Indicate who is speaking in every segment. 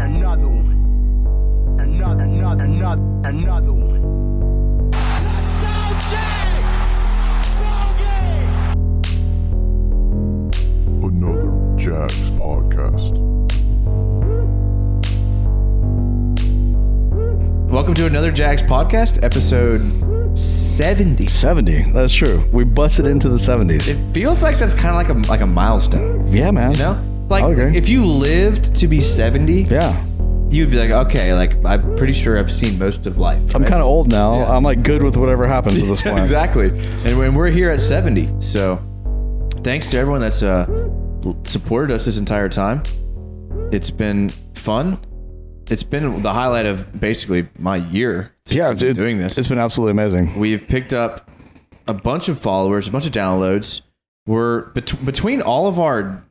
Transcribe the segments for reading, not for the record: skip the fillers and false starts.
Speaker 1: Another one. Another one. Touchdown Jags! Ball game!
Speaker 2: Another Jags podcast.
Speaker 3: Welcome to another Jags podcast, episode 70.
Speaker 4: 70. That's true. We busted into the 70s.
Speaker 3: It feels like that's kind of like a milestone.
Speaker 4: Yeah, man.
Speaker 3: You know, like
Speaker 4: I agree.
Speaker 3: if you lived to be 70,
Speaker 4: Yeah.
Speaker 3: you'd be like, okay, like I'm pretty sure I've seen most of life.
Speaker 4: I'm
Speaker 3: right?
Speaker 4: kind of old now.
Speaker 3: Yeah.
Speaker 4: I'm like good with whatever happens at this point.
Speaker 3: Exactly. And when we're here at 70, so thanks to everyone that's supported us this entire time. It's been fun. It's been the highlight of basically my year.
Speaker 4: Yeah,
Speaker 3: doing this.
Speaker 4: It's been absolutely amazing.
Speaker 3: We've picked up a bunch of followers, a bunch of downloads. We're between all of our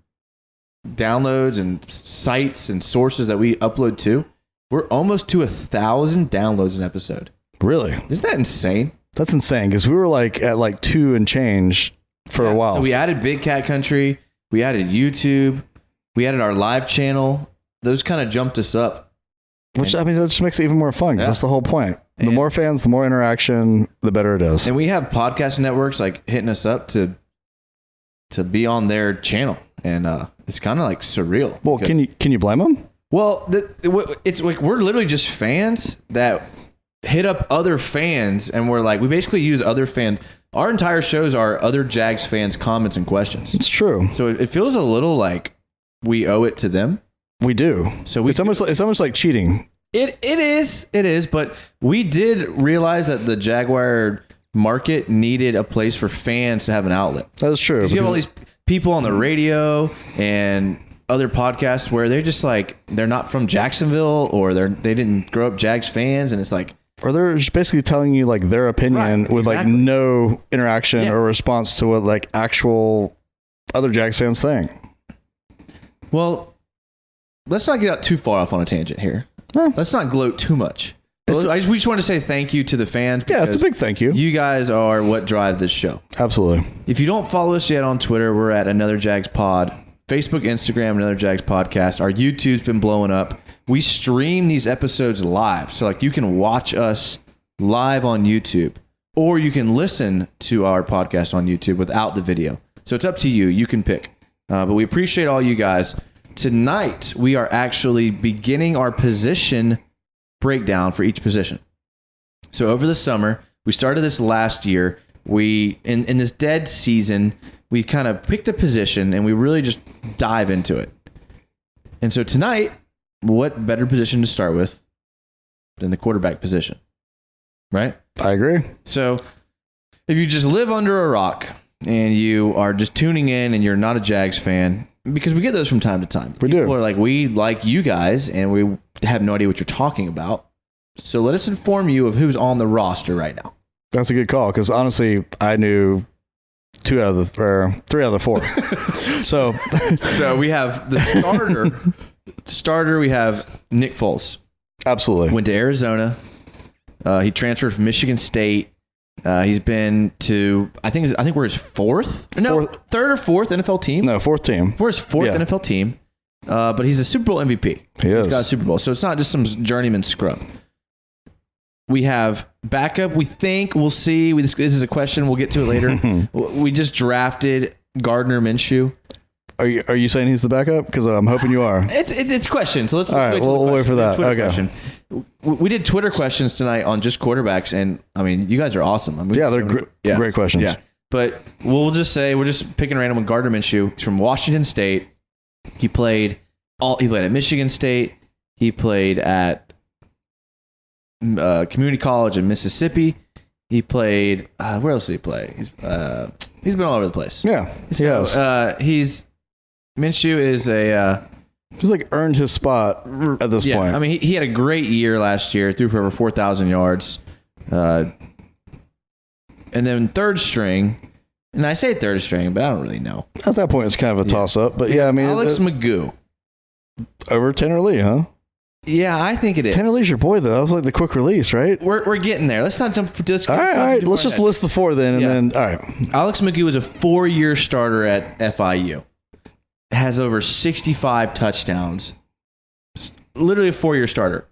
Speaker 3: downloads and sites and sources that we upload to, we're almost to 1,000 downloads an episode.
Speaker 4: Really?
Speaker 3: Isn't that insane?
Speaker 4: That's insane because we were like at like 2 and change for a while.
Speaker 3: So we added Big Cat Country, we added YouTube, we added our live channel. Those kind of jumped us up.
Speaker 4: Which, I mean, that just makes it even more fun because that's the whole point. The more fans, the more interaction, the better it is.
Speaker 3: And we have podcast networks like hitting us up to be on their channel. And it's kind of like surreal.
Speaker 4: Well, can you blame them?
Speaker 3: Well, it's like we're literally just fans that hit up other fans, and we're like, we basically use other fans. Our entire shows are other Jags fans' comments and questions.
Speaker 4: It's true.
Speaker 3: So it feels a little like we owe it to them.
Speaker 4: We do.
Speaker 3: So
Speaker 4: it's almost like cheating.
Speaker 3: It is. But we did realize that the Jaguar market needed a place for fans to have an outlet.
Speaker 4: That's true.
Speaker 3: You have all these people on the radio and other podcasts where they're just like, they're not from Jacksonville, or they didn't grow up Jags fans, and it's like,
Speaker 4: or they're just basically telling you like their opinion with like no interaction or response to what like actual other Jags fans think.
Speaker 3: Well, let's not get out too far off on a tangent here. Let's not gloat too much. We just want to say thank you to the fans.
Speaker 4: Yeah, it's a big thank you.
Speaker 3: You guys are what drive this show.
Speaker 4: Absolutely.
Speaker 3: If you don't follow us yet on Twitter, we're at Another Jags Pod. Facebook, Instagram, Another Jags Podcast. Our YouTube's been blowing up. We stream these episodes live. So like you can watch us live on YouTube, or you can listen to our podcast on YouTube without the video. So it's up to you. You can pick. But we appreciate all you guys. Tonight, we are actually beginning our position breakdown for each position. So over the summer, we started this last year. We in this dead season, we kind of picked a position and we really just dive into it. And so tonight, what better position to start with than the quarterback position? Right?
Speaker 4: I agree.
Speaker 3: So if you just live under a rock and you are just tuning in and you're not a Jags fan, because we get those from time to time. People are like, we like you guys, and we have no idea what you're talking about. So let us inform you of who's on the roster right now.
Speaker 4: That's a good call, because honestly, I knew 3 out of the 4. So
Speaker 3: we have the starter. We have Nick Foles.
Speaker 4: Absolutely.
Speaker 3: Went to Arizona. He transferred from Michigan State. He's been to, I think we're his third or fourth NFL team.
Speaker 4: No, 4th team.
Speaker 3: We're his 4th NFL team. But he's a Super Bowl MVP. He's got a Super Bowl. So it's not just some journeyman scrub. We have backup. We think, we'll see. This is a question. We'll get to it later. We just drafted Gardner Minshew.
Speaker 4: Are you saying he's the backup? Because I'm hoping you are.
Speaker 3: It's questions. So let's
Speaker 4: all right,
Speaker 3: wait till
Speaker 4: we'll wait for that. Okay.
Speaker 3: Question. We did Twitter questions tonight on just quarterbacks, and I mean, you guys are awesome. I mean,
Speaker 4: yeah, they're great questions.
Speaker 3: Yeah, but we'll just say we're just picking random with Gardner Minshew. He's from Washington State. He played at Michigan State. He played at community college in Mississippi. He played. Where else did he play? He's been all over the place.
Speaker 4: Yeah,
Speaker 3: Minshew is a.
Speaker 4: He's like earned his spot at this point.
Speaker 3: I mean, he had a great year last year. Threw for over 4,000 yards. And then third string, and I say third string, but I don't really know.
Speaker 4: At that point, it's kind of a toss-up. But yeah, I mean,
Speaker 3: Alex Magoo
Speaker 4: over Tanner Lee, huh?
Speaker 3: Yeah, I think it is.
Speaker 4: Tanner Lee's your boy, though. That was like the quick release, right?
Speaker 3: We're getting there. Let's not jump for this.
Speaker 4: All right. Let's just list the 4 then, and then all right.
Speaker 3: Alex Magoo was a 4-year starter at FIU. has over 65 touchdowns. Literally a 4-year starter.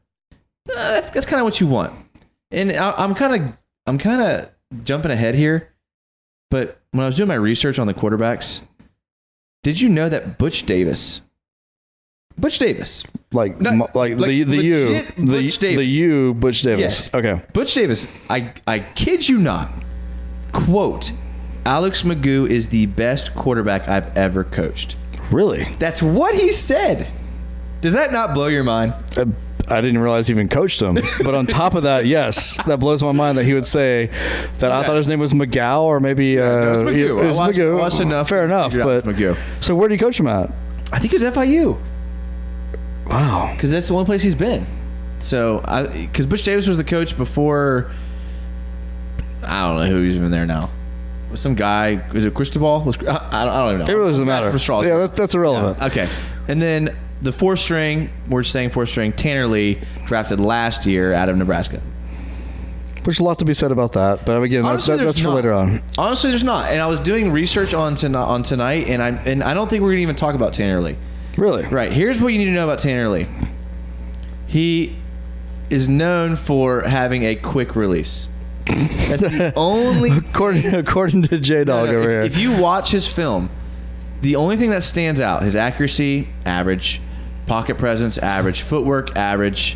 Speaker 3: That's kind of what you want. And I'm kind of jumping ahead here, but when I was doing my research on the quarterbacks, did you know that Butch Davis,
Speaker 4: Butch Davis,
Speaker 3: Butch
Speaker 4: Davis.
Speaker 3: Yes.
Speaker 4: Okay.
Speaker 3: Butch Davis, I kid you not, quote, Alex Magoo is the best quarterback I've ever coached.
Speaker 4: Really?
Speaker 3: That's what he said. Does that not blow your mind?
Speaker 4: I didn't realize he even coached him. But on top of that, yes, that blows my mind that he would say that. I thought his name was McGow, or maybe
Speaker 3: no, it was Magoo.
Speaker 4: It was Magoo.
Speaker 3: I watched enough.
Speaker 4: Fair enough. But
Speaker 3: Magoo.
Speaker 4: So where did he coach him at?
Speaker 3: I think it was FIU.
Speaker 4: Wow.
Speaker 3: Because that's the only place he's been. So, because Butch Davis was the coach before. I don't know who's even there now. Was some guy? Was it Cristobal? I don't even know.
Speaker 4: It really doesn't matter. Yeah, that's irrelevant.
Speaker 3: Yeah. Okay, and then the fourth string. We're saying fourth string. Tanner Lee, drafted last year out of Nebraska.
Speaker 4: There's a lot to be said about that, but again, that's for later on.
Speaker 3: Honestly, there's not. And I was doing research on tonight, and I don't think we're gonna even talk about Tanner Lee.
Speaker 4: Really?
Speaker 3: Right. Here's what you need to know about Tanner Lee. He is known for having a quick release. That's the only.
Speaker 4: According to J Dog over here.
Speaker 3: If you watch his film, the only thing that stands out: his accuracy, average; pocket presence, average; footwork, average;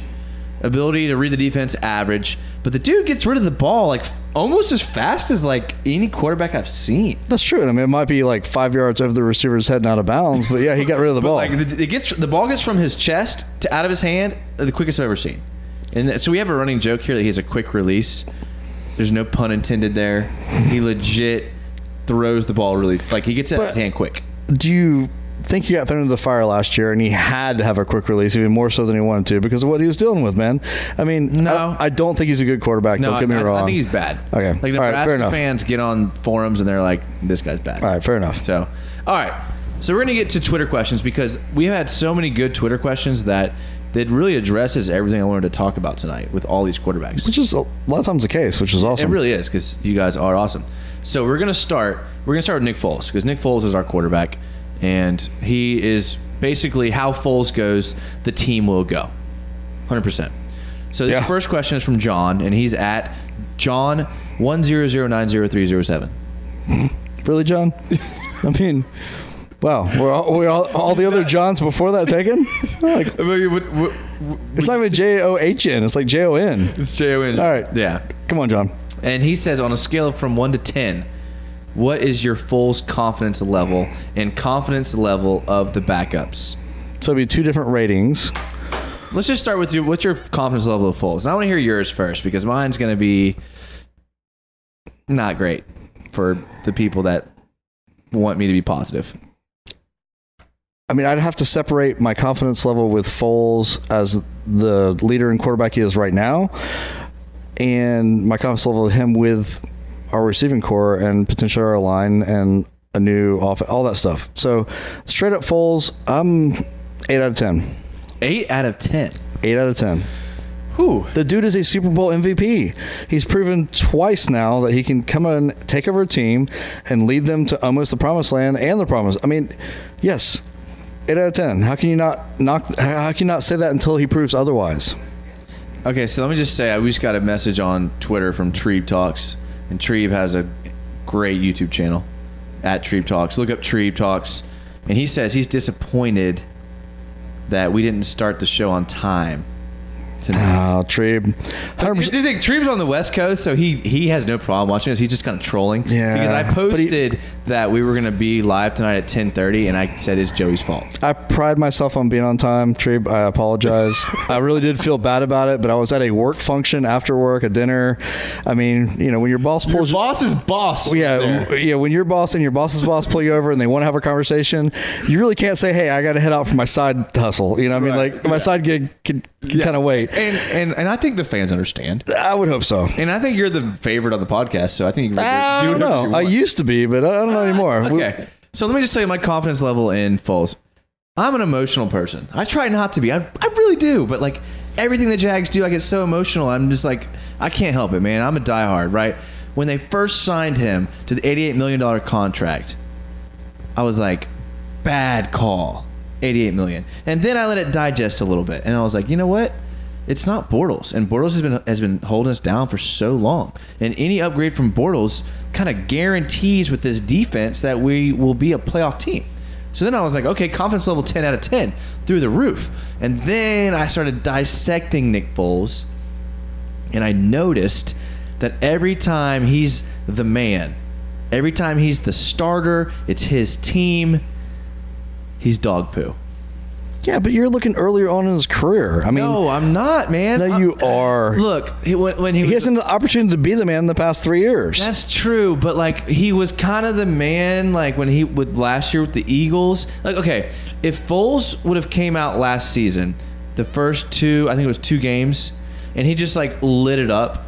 Speaker 3: ability to read the defense, average. But the dude gets rid of the ball like almost as fast as like any quarterback I've seen.
Speaker 4: That's true. I mean, it might be like 5 yards over the receiver's head and out of bounds, but yeah, he got rid of the ball.
Speaker 3: Like the ball gets from his chest to out of his hand, the quickest I've ever seen. And so we have a running joke here that he has a quick release. There's no pun intended there. He legit throws the ball really, like he gets it out of his hand quick.
Speaker 4: Do you think he got thrown into the fire last year and he had to have a quick release even more so than he wanted to because of what he was dealing with, man? I mean,
Speaker 3: no.
Speaker 4: I don't think he's a good quarterback.
Speaker 3: No,
Speaker 4: don't get me wrong.
Speaker 3: I think he's bad.
Speaker 4: Okay.
Speaker 3: Like Nebraska fans get on forums and they're like, this guy's bad.
Speaker 4: All right, fair enough.
Speaker 3: So, all right. So we're going to get to Twitter questions because we had so many good Twitter questions that really addresses everything I wanted to talk about tonight with all these quarterbacks.
Speaker 4: Which is a lot of times the case, which is awesome.
Speaker 3: It really is because you guys are awesome. So we're going to start with Nick Foles because Nick Foles is our quarterback. And he is basically how Foles goes, the team will go. 100%. So this first question is from John, and he's at John 100900307.
Speaker 4: Really, John? I mean, wow. Were all the other Johns before that taken? Like, it's not even John. It's like Jon.
Speaker 3: It's Jon.
Speaker 4: All right.
Speaker 3: Yeah.
Speaker 4: Come on, John.
Speaker 3: And he says on a scale from 1 to 10, what is your Foles confidence level and confidence level of the backups?
Speaker 4: So it'll be two different ratings.
Speaker 3: Let's just start with you. What's your confidence level of Foles? And I want to hear yours first because mine's going to be not great for the people that want me to be positive.
Speaker 4: I mean, I'd have to separate my confidence level with Foles as the leader and quarterback he is right now, and my confidence level with him with our receiving core and potentially our line and a new offense, all that stuff. So straight up Foles, I'm 8 out of 10.
Speaker 3: 8 out of 10.
Speaker 4: 8 out of 10.
Speaker 3: Whew.
Speaker 4: The dude is a Super Bowl MVP. He's proven twice now that he can come in, take over a team, and lead them to almost the promised land and the promise. I mean, yes, 8 out of 10. How can you not say that until he proves otherwise?
Speaker 3: Okay, so let me just say, we just got a message on Twitter from Trebe Talks, and Trebe has a great YouTube channel at Trebe Talks. Look up Trebe Talks, and he says he's disappointed that we didn't start the show on time tonight.
Speaker 4: Oh, Trebe.
Speaker 3: Do you think Trebe's on the West Coast, so he has no problem watching us? He's just kind of trolling.
Speaker 4: Yeah.
Speaker 3: Because I posted that we were going to be live tonight at 10:30, and I said it's Joey's fault.
Speaker 4: I pride myself on being on time, Trebe. I apologize. I really did feel bad about it, but I was at a work function after work, a dinner. I mean, you know, when your boss pulls
Speaker 3: your boss's boss.
Speaker 4: Yeah, when your boss and your boss's boss pull you over and they want to have a conversation, you really can't say, "Hey, I got to head out for my side hustle." You know what I mean? Like my side gig can kind of wait.
Speaker 3: And I think the fans understand.
Speaker 4: I would hope so.
Speaker 3: And I think you're the favorite on the podcast, so I think you
Speaker 4: I don't know. I used to be, but I don't know anymore.
Speaker 3: Okay. So let me just tell you my confidence level in Foles. I'm an emotional person. I try not to be. I really do. But like everything the Jags do, I get so emotional. I'm just like, I can't help it, man. I'm a diehard, right? When they first signed him to the $88 million contract, I was like, bad call. $88 million. And then I let it digest a little bit, and I was like, you know what? It's not Bortles, and Bortles has been holding us down for so long. And any upgrade from Bortles kind of guarantees with this defense that we will be a playoff team. So then I was like, okay, confidence level 10 out of 10 through the roof. And then I started dissecting Nick Foles, and I noticed that every time he's the man, every time he's the starter, it's his team, he's dog poo.
Speaker 4: Yeah, but you're looking earlier on in his career. I mean,
Speaker 3: no, I'm not, man.
Speaker 4: No, you are.
Speaker 3: Look, when he
Speaker 4: has an opportunity to be the man in the past 3 years.
Speaker 3: That's true, but like he was kind of the man. Like when he would last year with the Eagles. Like, okay, if Foles would have came out last season, the first two, I think it was 2 games, and he just like lit it up.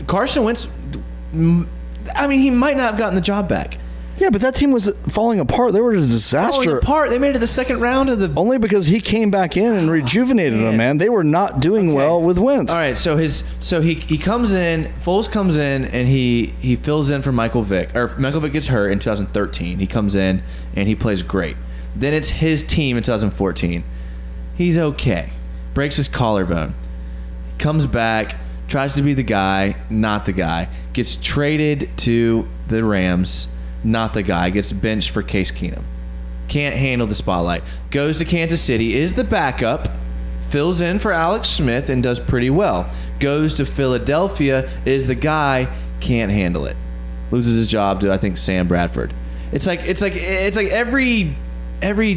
Speaker 3: Carson Wentz. I mean, he might not have gotten the job back.
Speaker 4: Yeah, but that team was falling apart. They were a disaster.
Speaker 3: Falling apart. They made it to the second round of the.
Speaker 4: Only because he came back in and rejuvenated them, man. They were not doing well with Wentz.
Speaker 3: All right, so he comes in. Foles comes in and he fills in for Michael Vick. Or Michael Vick gets hurt in 2013. He comes in and he plays great. Then it's his team in 2014. He's okay. Breaks his collarbone. Comes back. Tries to be the guy. Not the guy. Gets traded to the Rams. Not the guy. Gets benched for Case Keenum. Can't handle the spotlight. Goes to Kansas City. Is the backup. Fills in for Alex Smith and does pretty well. Goes to Philadelphia. Is the guy. Can't handle it. Loses his job to, I think, Sam Bradford. It's like every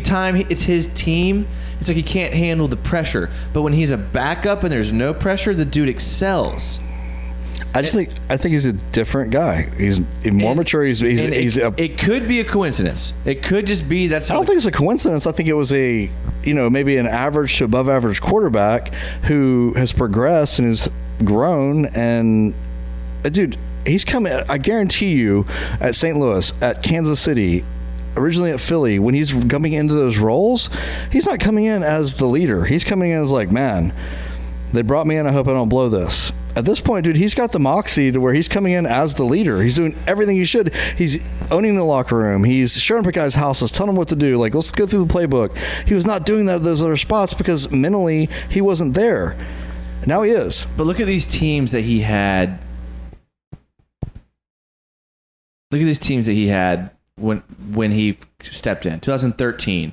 Speaker 3: time it's his team, it's like he can't handle the pressure. But when he's a backup and there's no pressure, the dude excels.
Speaker 4: I think he's a different guy. He's more mature.
Speaker 3: It could be a coincidence. It could just be that's.
Speaker 4: I don't think it's a coincidence. I think it was maybe an average to above average quarterback who has progressed and has grown. And dude, he's coming. I guarantee you, at St. Louis, at Kansas City, originally at Philly, when he's coming into those roles, he's not coming in as the leader. He's coming in as like, man, they brought me in. I hope I don't blow this. At this point, dude, he's got the moxie to where he's coming in as the leader. He's doing everything he should. He's owning the locker room. He's showing up at guys' houses, telling them what to do. Like, let's go through the playbook. He was not doing that at those other spots because mentally he wasn't there. Now he is.
Speaker 3: But look at these teams that he had. Look at these teams that he had when he stepped in. 2013,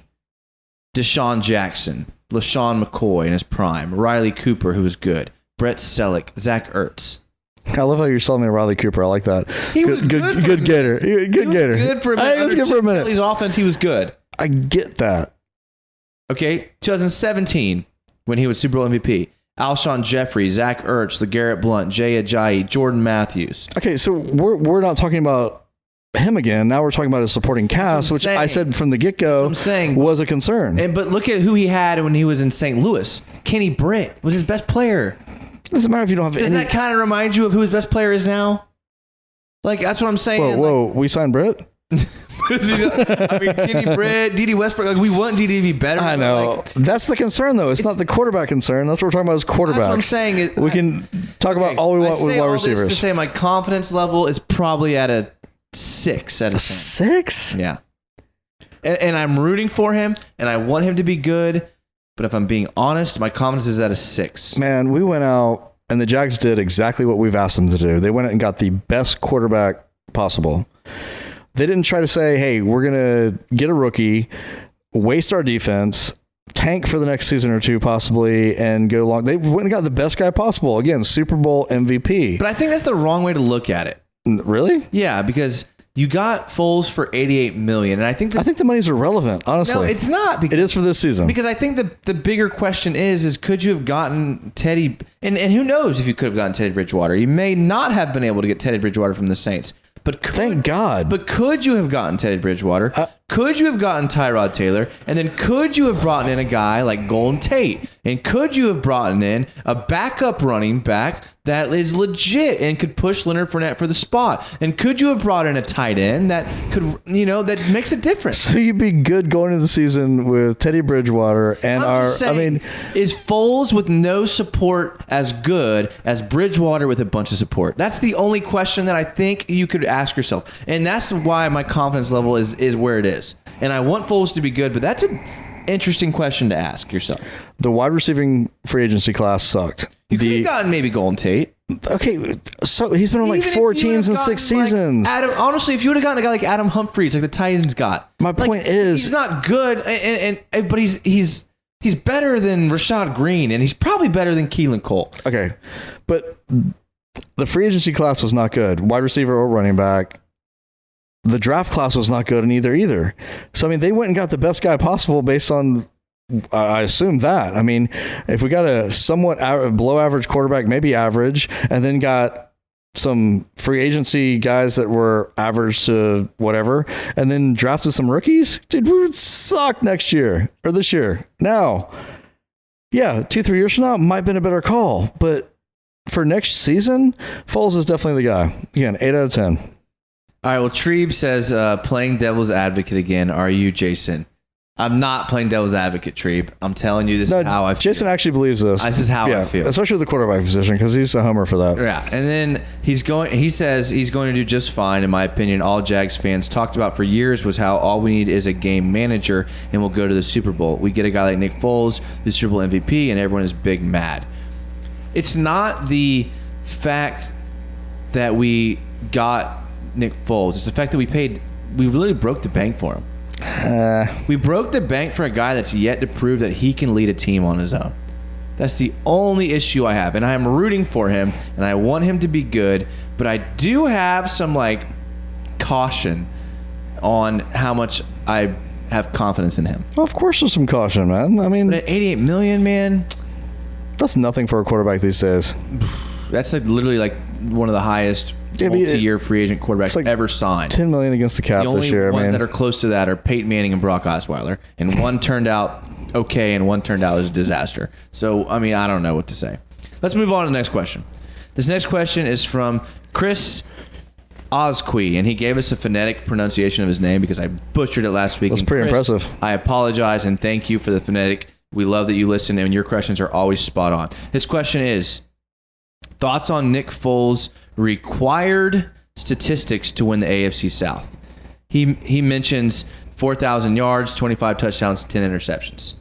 Speaker 3: Deshaun Jackson, LaShawn McCoy in his prime, Riley Cooper, who was good. Brett Selleck, Zach Ertz.
Speaker 4: I love how you're selling me Riley Cooper. I like that.
Speaker 3: He was
Speaker 4: good gator. Good gator.
Speaker 3: Good for a minute.
Speaker 4: Hey, let's get for a minute.
Speaker 3: His offense, he was good.
Speaker 4: I get that.
Speaker 3: Okay, 2017, when he was Super Bowl MVP. Alshon Jeffrey, Zach Ertz, LeGarrette Blount, Jay Ajayi, Jordan Matthews.
Speaker 4: Okay, so we're not talking about him again. Now we're talking about his supporting cast, which I said from the get-go was a concern.
Speaker 3: But look at who he had when he was in St. Louis. Kenny Britt was his best player.
Speaker 4: Doesn't matter if you don't have.
Speaker 3: Does that kind of remind you of who his best player is now? Like that's what I'm saying.
Speaker 4: Whoa! We signed Britt.
Speaker 3: I mean, Kenny Britt, D.D. Westbrook. Like we want D.D. to be better.
Speaker 4: I know. That's the concern, though. It's not the quarterback concern. That's what we're talking about. Is quarterback.
Speaker 3: That's what I'm saying.
Speaker 4: We can talk about all we want with wide receivers.
Speaker 3: To say my confidence level is probably at a 6 out of 10.
Speaker 4: 6?
Speaker 3: Yeah. And I'm rooting for him, and I want him to be good. But if I'm being honest, my confidence is at a 6.
Speaker 4: Man, we went out, and the Jags did exactly what we've asked them to do. They went out and got the best quarterback possible. They didn't try to say, hey, we're going to get a rookie, waste our defense, tank for the next season or two possibly, and go long. They went and got the best guy possible. Again, Super Bowl MVP.
Speaker 3: But I think that's the wrong way to look at it.
Speaker 4: Really?
Speaker 3: Yeah, because you got Foles for $88 million, and I think
Speaker 4: the money's irrelevant. Honestly,
Speaker 3: no, it's not.
Speaker 4: It is for this season.
Speaker 3: Because I think the bigger question is could you have gotten Teddy? And who knows if you could have gotten Teddy Bridgewater? You may not have been able to get Teddy Bridgewater from the Saints. But
Speaker 4: thank God.
Speaker 3: But could you have gotten Teddy Bridgewater? Could you have gotten Tyrod Taylor? And then could you have brought in a guy like Golden Tate? And could you have brought in a backup running back that is legit and could push Leonard Fournette for the spot? And could you have brought in a tight end that could, that makes a difference?
Speaker 4: So you'd be good going into the season with Teddy Bridgewater and
Speaker 3: is Foles with no support as good as Bridgewater with a bunch of support? That's the only question that I think you could ask yourself. And that's why my confidence level is where it is. and I want Foles to be good, but that's an interesting question to ask yourself.
Speaker 4: The wide receiving free agency class sucked.
Speaker 3: You could have gotten maybe Golden Tate.
Speaker 4: Okay, so he's been on like
Speaker 3: Even
Speaker 4: 4
Speaker 3: if you
Speaker 4: teams in
Speaker 3: would've
Speaker 4: 6
Speaker 3: gotten,
Speaker 4: seasons.
Speaker 3: Honestly, if you would have gotten a guy like Adam Humphries, like the Titans got,
Speaker 4: My point is,
Speaker 3: he's not good, but he's better than Rashad Green, and he's probably better than Keelan Cole.
Speaker 4: okay, but the free agency class was not good. Wide receiver or running back. The draft class was not good in either. So, I mean, they went and got the best guy possible based on, I assume that. I mean, if we got a somewhat below average quarterback, maybe average, and then got some free agency guys that were average to whatever, and then drafted some rookies, dude, we would suck next year or this year. Now, yeah, 2-3 years from now, might have been a better call. But for next season, Foles is definitely the guy. Again, 8 out of 10.
Speaker 3: All right, well, Trebe says, playing devil's advocate again. Are you, Jason? I'm not playing devil's advocate, Trebe. I'm telling you, this is how I feel.
Speaker 4: Jason actually believes this.
Speaker 3: This is how I feel.
Speaker 4: Especially with the quarterback position, because he's a homer for that.
Speaker 3: Yeah, and then he says he's going to do just fine, in my opinion. All Jags fans talked about for years was how all we need is a game manager, and we'll go to the Super Bowl. We get a guy like Nick Foles, the Super Bowl MVP, and everyone is big mad. It's not the fact that we got Nick Foles. It's the fact that we really broke the bank for him. We broke the bank for a guy that's yet to prove that he can lead a team on his own. That's the only issue I have. And I am rooting for him, and I want him to be good, but I do have some caution on how much I have confidence in him.
Speaker 4: Well, of course there's some caution, man. I mean,
Speaker 3: but at $88 million, man,
Speaker 4: that's nothing for a quarterback these days.
Speaker 3: That's literally one of the highest multi-year free agent quarterbacks ever signed.
Speaker 4: $10 million against the cap this year.
Speaker 3: The only ones that are close to that are Peyton Manning and Brock Osweiler, and one turned out okay, and one turned out as a disaster. So, I mean, I don't know what to say. Let's move on to the next question. This next question is from Chris Ozqui, and he gave us a phonetic pronunciation of his name because I butchered it last week.
Speaker 4: That's pretty impressive.
Speaker 3: I apologize, and thank you for the phonetic. We love that you listen, and your questions are always spot on. His question is, thoughts on Nick Foles' required statistics to win the AFC South? He mentions 4,000 yards, 25 touchdowns, 10 interceptions.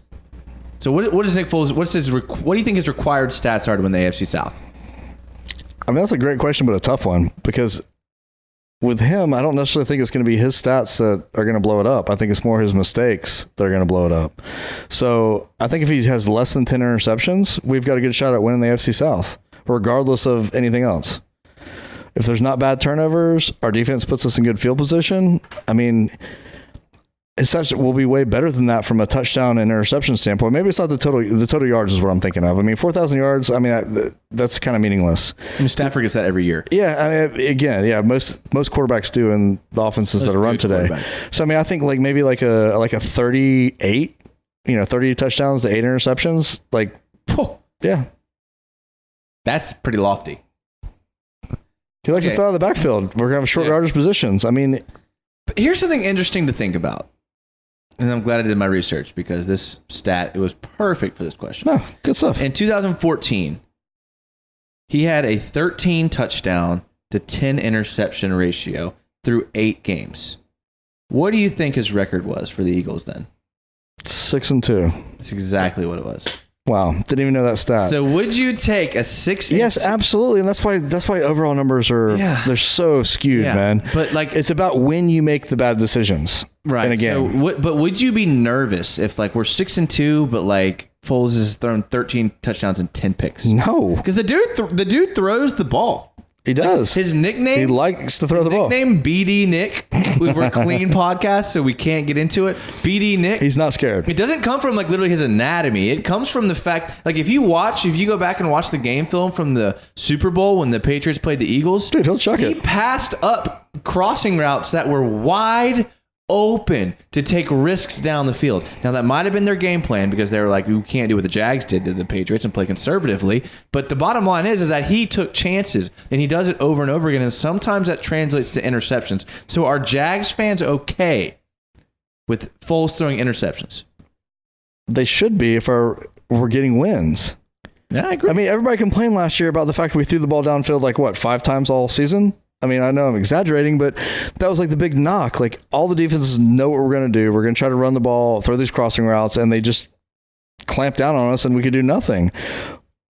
Speaker 3: So what is Nick Foles? What do you think his required stats are to win the AFC South?
Speaker 4: I mean, that's a great question, but a tough one, because with him, I don't necessarily think it's going to be his stats that are going to blow it up. I think it's more his mistakes that are going to blow it up. So I think if he has less than 10 interceptions, we've got a good shot at winning the AFC South, regardless of anything else. If there's not bad turnovers, our defense puts us in good field position. I mean, his stats will be way better than that from a touchdown and interception standpoint. Maybe it's not the total yards is what I'm thinking of. I mean, 4,000 yards, I mean, that's kind of meaningless.
Speaker 3: I mean, Stafford gets that every year.
Speaker 4: Yeah, I mean, again, yeah, most quarterbacks do in the offenses that are run today. So, I mean, I think maybe like a 38, 30 touchdowns to 8 interceptions. Yeah.
Speaker 3: That's pretty lofty.
Speaker 4: He likes to throw out of the backfield. We're going to have short yardage positions. I mean,
Speaker 3: but here's something interesting to think about. And I'm glad I did my research because this stat, it was perfect for this question.
Speaker 4: No, good stuff.
Speaker 3: In 2014, he had a 13 touchdown to 10 interception ratio through 8 games. What do you think his record was for the Eagles then?
Speaker 4: 6-2.
Speaker 3: That's exactly what it was.
Speaker 4: Wow, didn't even know that stat.
Speaker 3: So would you take a 6?
Speaker 4: Yes, absolutely, and that's why overall numbers they're so skewed, man.
Speaker 3: But
Speaker 4: it's about when you make the bad decisions,
Speaker 3: right?
Speaker 4: And again,
Speaker 3: but would you be nervous if we're 6-2, but Foles has thrown 13 touchdowns and 10 picks?
Speaker 4: No,
Speaker 3: because the dude throws the ball.
Speaker 4: He does.
Speaker 3: His nickname.
Speaker 4: He likes to throw the ball.
Speaker 3: Nickname BD Nick. We're a clean podcast, so we can't get into it. BD Nick.
Speaker 4: He's not scared.
Speaker 3: It doesn't come from literally his anatomy. It comes from the fact if you go back and watch the game film from the Super Bowl when the Patriots played the Eagles,
Speaker 4: dude, he'll chuck it.
Speaker 3: He passed up crossing routes that were wide open to take risks down the field. Now that might have been their game plan because they were we can't do what the Jags did to the Patriots and play conservatively. But the bottom line is that he took chances and he does it over and over again. And sometimes that translates to interceptions. So are Jags fans okay with Foles throwing interceptions?
Speaker 4: They should be if we're getting wins.
Speaker 3: Yeah, I agree.
Speaker 4: I mean, everybody complained last year about the fact that we threw the ball downfield 5 times all season. I mean, I know I'm exaggerating, but that was like the big knock. Like, all the defenses know what we're going to do. We're going to try to run the ball, throw these crossing routes, and they just clamp down on us and we could do nothing.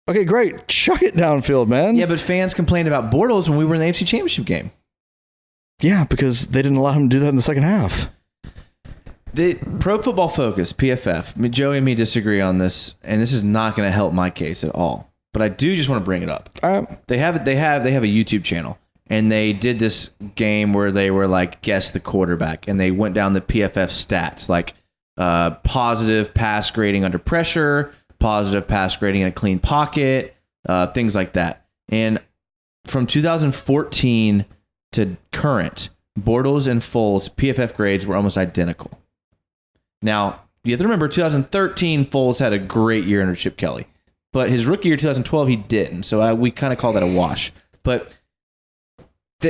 Speaker 4: Okay, great. Chuck it downfield, man.
Speaker 3: Yeah, but fans complained about Bortles when we were in the AFC Championship game.
Speaker 4: Yeah, because they didn't allow him to do that in the second half.
Speaker 3: The Pro Football Focus, PFF, I mean, Joey and me disagree on this, and this is not going to help my case at all. But I do just want to bring it up.
Speaker 4: All right.
Speaker 3: They have a YouTube channel, and they did this game where they were like, guess the quarterback, and they went down the PFF stats, like positive pass grading under pressure, positive pass grading in a clean pocket, things like that. And from 2014 to current, Bortles and Foles' PFF grades were almost identical. Now, you have to remember, 2013, Foles had a great year under Chip Kelly. But his rookie year, 2012, he didn't. So we kind of call that a wash. But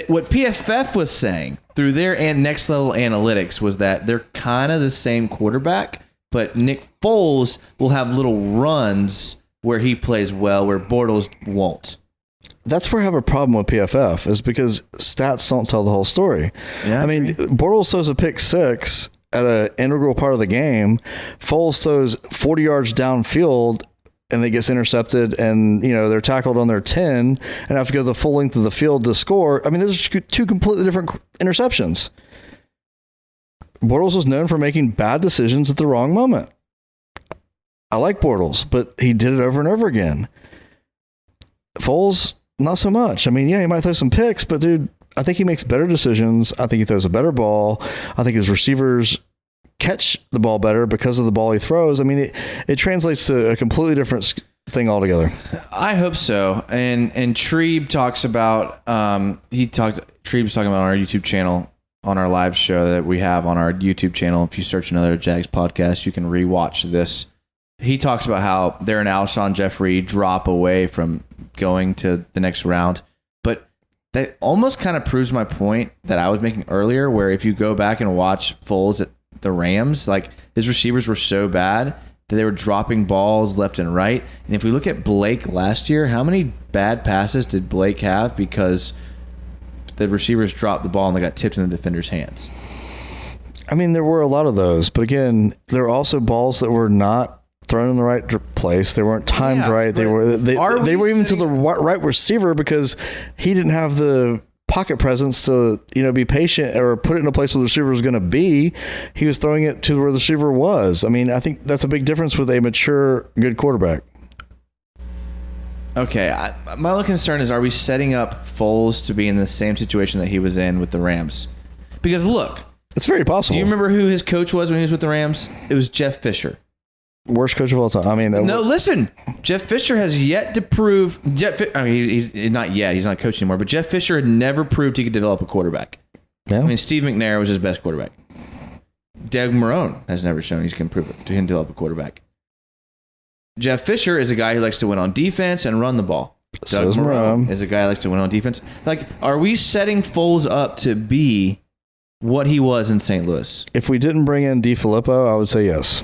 Speaker 3: what PFF was saying through their next level analytics was that they're kind of the same quarterback, but Nick Foles will have little runs where he plays well, where Bortles won't.
Speaker 4: That's where I have a problem with PFF, is because stats don't tell the whole story.
Speaker 3: Yeah,
Speaker 4: I mean, Bortles throws a pick six at an integral part of the game. Foles throws 40 yards downfield and it gets intercepted, and they're tackled on their 10 and have to go the full length of the field to score. I mean, those are two completely different interceptions. Bortles was known for making bad decisions at the wrong moment. I like Bortles, but he did it over and over again. Foles, not so much. I mean, yeah, he might throw some picks, but dude, I think he makes better decisions. I think he throws a better ball. I think his receivers catch the ball better because of the ball he throws. I mean, it translates to a completely different thing altogether.
Speaker 3: I hope so. And Treeb talks about Treeb's talking about on our YouTube channel, on our live show that we have on our YouTube channel. If you search another Jags podcast, you can rewatch this. He talks about how they're an Alshon Jeffrey drop away from going to the next round. But that almost kind of proves my point that I was making earlier, where if you go back and watch Foles at the Rams, like, his receivers were so bad that they were dropping balls left and right. And if we look at Blake last year, how many bad passes did Blake have because the receivers dropped the ball and they got tipped in the defender's hands?
Speaker 4: I mean, there were a lot of those, but again, there were also balls that were not thrown in the right place. They weren't timed right. They were even to the right receiver because he didn't have the pocket presence to be patient or put it in a place where the receiver was going to be. He was throwing it to where the receiver was. I mean, I think that's a big difference with a mature, good quarterback.
Speaker 3: Okay, my only concern is, are we setting up Foles to be in the same situation that he was in with the Rams? Because look,
Speaker 4: it's very possible.
Speaker 3: Do you remember who his coach was when he was with the Rams? It was Jeff Fisher.
Speaker 4: Worst coach of all time. I mean,
Speaker 3: no, listen. Jeff Fisher has yet to prove. He's not yet. He's not a coach anymore. But Jeff Fisher had never proved he could develop a quarterback.
Speaker 4: Yeah.
Speaker 3: I mean, Steve McNair was his best quarterback. Doug Marrone has never shown he can develop a quarterback. Jeff Fisher is a guy who likes to win on defense and run the ball. Doug Marrone is a guy who likes to win on defense. Like, are we setting Foles up to be what he was in St. Louis?
Speaker 4: If we didn't bring in DeFilippo, I would say yes.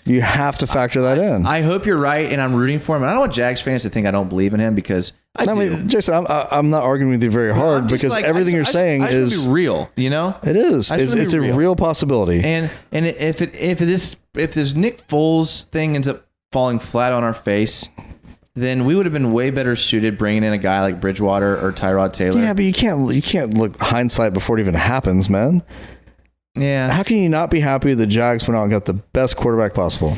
Speaker 4: You have to factor that in.
Speaker 3: I hope you're right, and I'm rooting for him. And I don't want Jags fans to think I don't believe in him, because I do. I mean,
Speaker 4: Jason, I'm not arguing with you very hard, because everything you're saying is
Speaker 3: real. It
Speaker 4: is. It's a real possibility.
Speaker 3: And if this Nick Foles thing ends up falling flat on our face, then we would have been way better suited bringing in a guy like Bridgewater or Tyrod Taylor.
Speaker 4: Yeah, but you can't look hindsight before it even happens, man.
Speaker 3: Yeah.
Speaker 4: How can you not be happy the Jags went out and got the best quarterback possible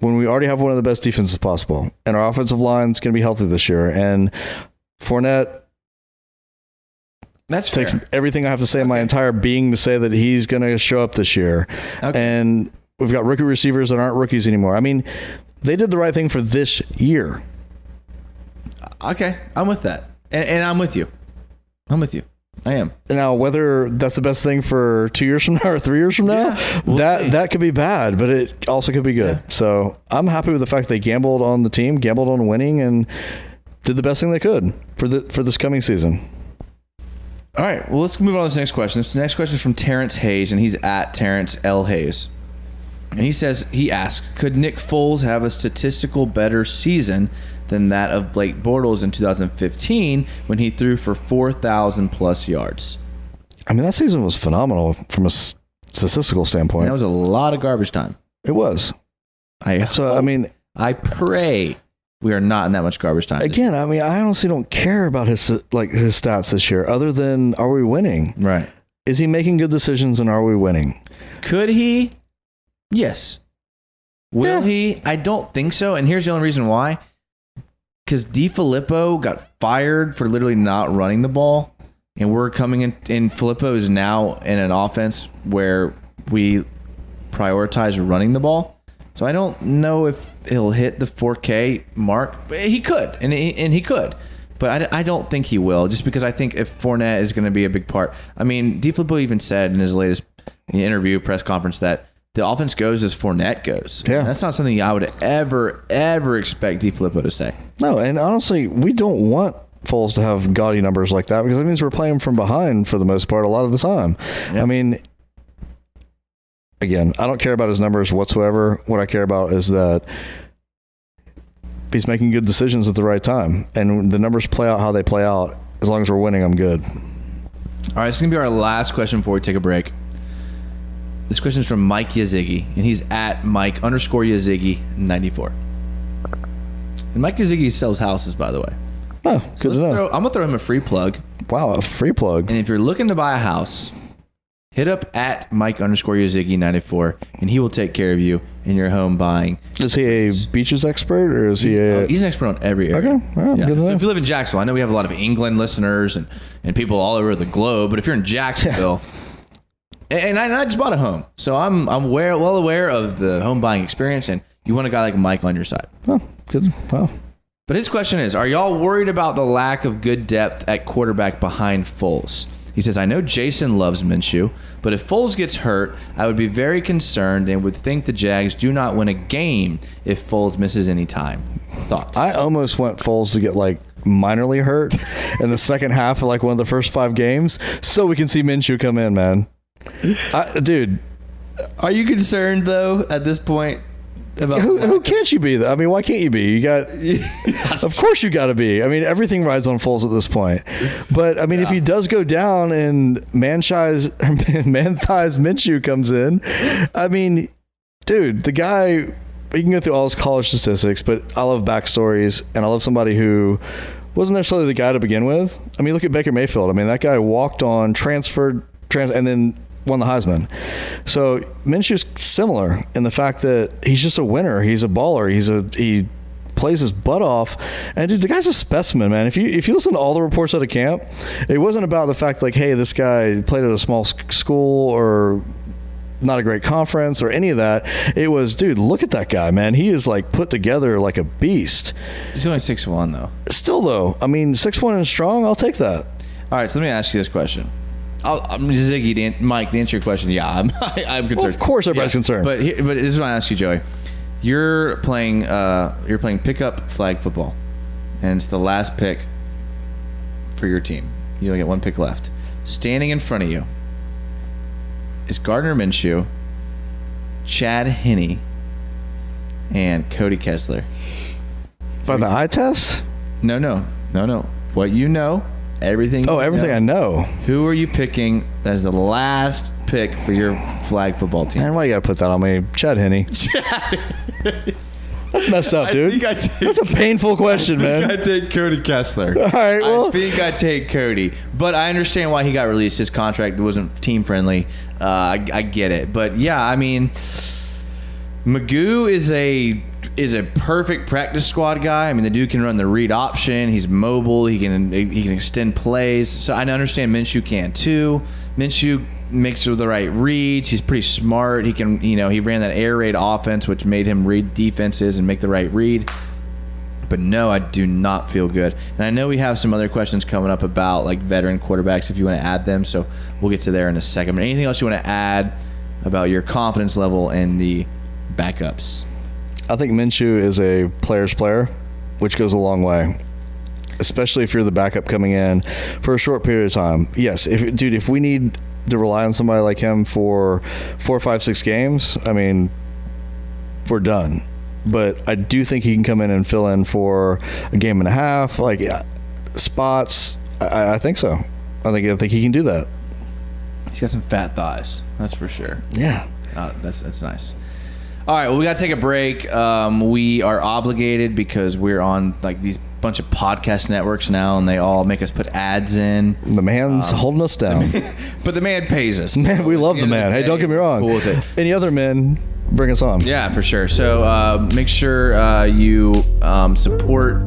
Speaker 4: when we already have one of the best defenses possible, and our offensive line is going to be healthy this year, and Fournette takes everything I have to say in my entire being to say that he's going to show up this year. Okay. And we've got rookie receivers that aren't rookies anymore. I mean, they did the right thing for this year.
Speaker 3: Okay, I'm with that, and I'm with you. I am.
Speaker 4: Now, whether that's the best thing for 2 years from now or 3 years from now, that could be bad, but it also could be good. Yeah. So I'm happy with the fact they gambled on the team, gambled on winning, and did the best thing they could for this coming season.
Speaker 3: All right, well, let's move on to this next question. This next question is from Terrence Hayes, and he's at Terrence L. Hayes. And he asks, could Nick Foles have a statistical better season than that of Blake Bortles in 2015 when he threw for 4,000 plus yards.
Speaker 4: I mean, that season was phenomenal from a statistical standpoint.
Speaker 3: And that was a lot of garbage time.
Speaker 4: It was. I
Speaker 3: pray we are not in that much garbage time.
Speaker 4: Again, I mean, I honestly don't care about his stats this year, other than are we winning?
Speaker 3: Right.
Speaker 4: Is he making good decisions and are we winning?
Speaker 3: Could he? Yes. Will he? I don't think so. And here's the only reason why. Because DiFilippo got fired for literally not running the ball. And we're coming in Filippo is now in an offense where we prioritize running the ball. So I don't know if he'll hit the 4K mark. But he could, and he could. But I don't think he will, just because I think if Fournette is going to be a big part. I mean, DiFilippo even said in his latest interview, press conference, that the offense goes as Fournette goes.
Speaker 4: Yeah.
Speaker 3: And that's not something I would ever expect DiFilippo to say.
Speaker 4: No, and honestly, we don't want Foles to have gaudy numbers like that, because that means we're playing from behind for the most part a lot of the time. Yeah. I mean, again, I don't care about his numbers whatsoever. What I care about is that he's making good decisions at the right time, and the numbers play out how they play out. As long as we're winning, I'm good.
Speaker 3: All right, it's going to be our last question before we take a break. This question is from Mike Yazigi, and he's at Mike_Yazigi94. And Mike Yazigi sells houses, by the way.
Speaker 4: Oh, good to know.
Speaker 3: I'm going to throw him a free plug.
Speaker 4: Wow, a free plug.
Speaker 3: And if you're looking to buy a house, hit up at Mike_Yazigi94, and he will take care of you in your home buying.
Speaker 4: Is he a beaches expert, or is
Speaker 3: he's an expert on every area.
Speaker 4: Okay, all right, good to know.
Speaker 3: So if you live in Jacksonville, I know we have a lot of England listeners and people all over the globe, but if you're in Jacksonville, and I just bought a home, so I'm well aware of the home buying experience, and you want a guy like Mike on your side.
Speaker 4: Oh, good. Wow.
Speaker 3: But his question is, are y'all worried about the lack of good depth at quarterback behind Foles? He says, I know Jason loves Minshew, but if Foles gets hurt, I would be very concerned and would think the Jags do not win a game if Foles misses any time. Thoughts?
Speaker 4: I almost want Foles to get minorly hurt in the second half of one of the first 5 games so we can see Minshew come in, man. Dude.
Speaker 3: Are you concerned, though, at this point? About
Speaker 4: who can't you be? I mean, why can't you be? You got, of course you got to be. I mean, everything rides on Foles at this point. But I mean, if he does go down and man-thighs Minshew comes in, I mean, dude, the guy, we can go through all his college statistics, but I love backstories, and I love somebody who wasn't necessarily the guy to begin with. I mean, look at Baker Mayfield. I mean, that guy walked on, transferred, and then won the Heisman. So Minshew's similar in the fact that he's just a winner. He's a baller. He plays his butt off. And dude, the guy's a specimen, man. If you listen to all the reports out of camp, it wasn't about the fact hey, this guy played at a small school or not a great conference or any of that. It was, dude, look at that guy, man. He is put together like a beast.
Speaker 3: He's only 6'1", though.
Speaker 4: Still, though, I mean, 6'1" and strong, I'll take that.
Speaker 3: All right, so let me ask you this question. Ziggy, Mike, to answer your question, yeah, I'm concerned.
Speaker 4: Well, of course, everybody's concerned.
Speaker 3: But this is what I ask you, Joey. You're playing pickup flag football, and it's the last pick for your team. You only get 1 pick left. Standing in front of you is Gardner Minshew, Chad Henne, and Cody Kessler.
Speaker 4: By the eye test?
Speaker 3: No. What you know. Everything.
Speaker 4: Oh, everything I know.
Speaker 3: Who are you picking as the last pick for your flag football team?
Speaker 4: Man, why you gotta put that on me? Chad Henne. That's messed up, dude. That's a painful question, man.
Speaker 3: I take Cody Kessler.
Speaker 4: All right, well.
Speaker 3: I think I take Cody. But I understand why he got released. His contract wasn't team friendly. I get it. But yeah, I mean, Magoo is a perfect practice squad guy. I mean, the dude can run the read option. He's mobile. He can extend plays. So I understand Minshew can too. Minshew makes the right reads. He's pretty smart. He can, he ran that air raid offense, which made him read defenses and make the right read. But no, I do not feel good. And I know we have some other questions coming up about veteran quarterbacks if you want to add them. So we'll get to there in a second. But anything else you want to add about your confidence level and the backups?
Speaker 4: I think Minshew is a player's player, which goes a long way, especially if you're the backup coming in for a short period of time. Yes, if we need to rely on somebody like him for 4, 5, 6 games, I mean, we're done. but I do think he can come in and fill in for a game and a half, like spots. I think so. I think he can do that.
Speaker 3: He's got some fat thighs, that's for sure.
Speaker 4: Yeah.
Speaker 3: That's nice. All right, well, we got to take a break. We are obligated because we're on like these bunch of podcast networks now, and they all make us put ads in.
Speaker 4: The man's holding us down.
Speaker 3: But the man pays us.
Speaker 4: Man, we love the man. Hey, don't get me wrong.
Speaker 3: Cool with it.
Speaker 4: Any other men, bring us on.
Speaker 3: Yeah, for sure. So make sure you support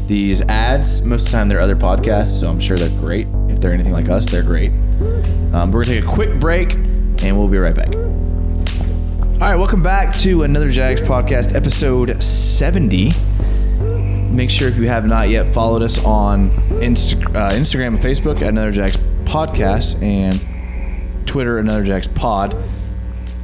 Speaker 3: these ads. Most of the time, they're other podcasts, so I'm sure they're great. If they're anything like us, they're great. We're going to take a quick break, and we'll be right back. All right, welcome back to another Jags podcast, episode 70. Make sure if you have not yet followed us on Instagram and Facebook at Another Jags Podcast and Twitter, Another Jags Pod.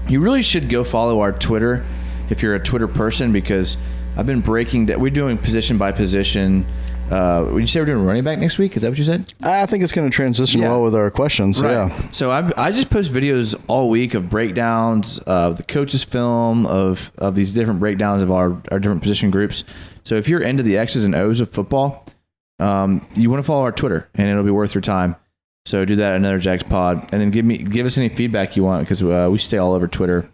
Speaker 3: You really should go follow our Twitter if you're a Twitter person, because I've been breaking that. We're doing position by position. Would you say we're doing running back next week? Is that what you said?
Speaker 4: I think it's going to transition well with our questions.
Speaker 3: Right.
Speaker 4: Yeah.
Speaker 3: So I just post videos all week of breakdowns of the coaches' film of these different breakdowns of our different position groups. So if you're into the X's and O's of football, you want to follow our Twitter, and it'll be worth your time. So do that at Another Jags Pod, and then give us any feedback you want, because we stay all over Twitter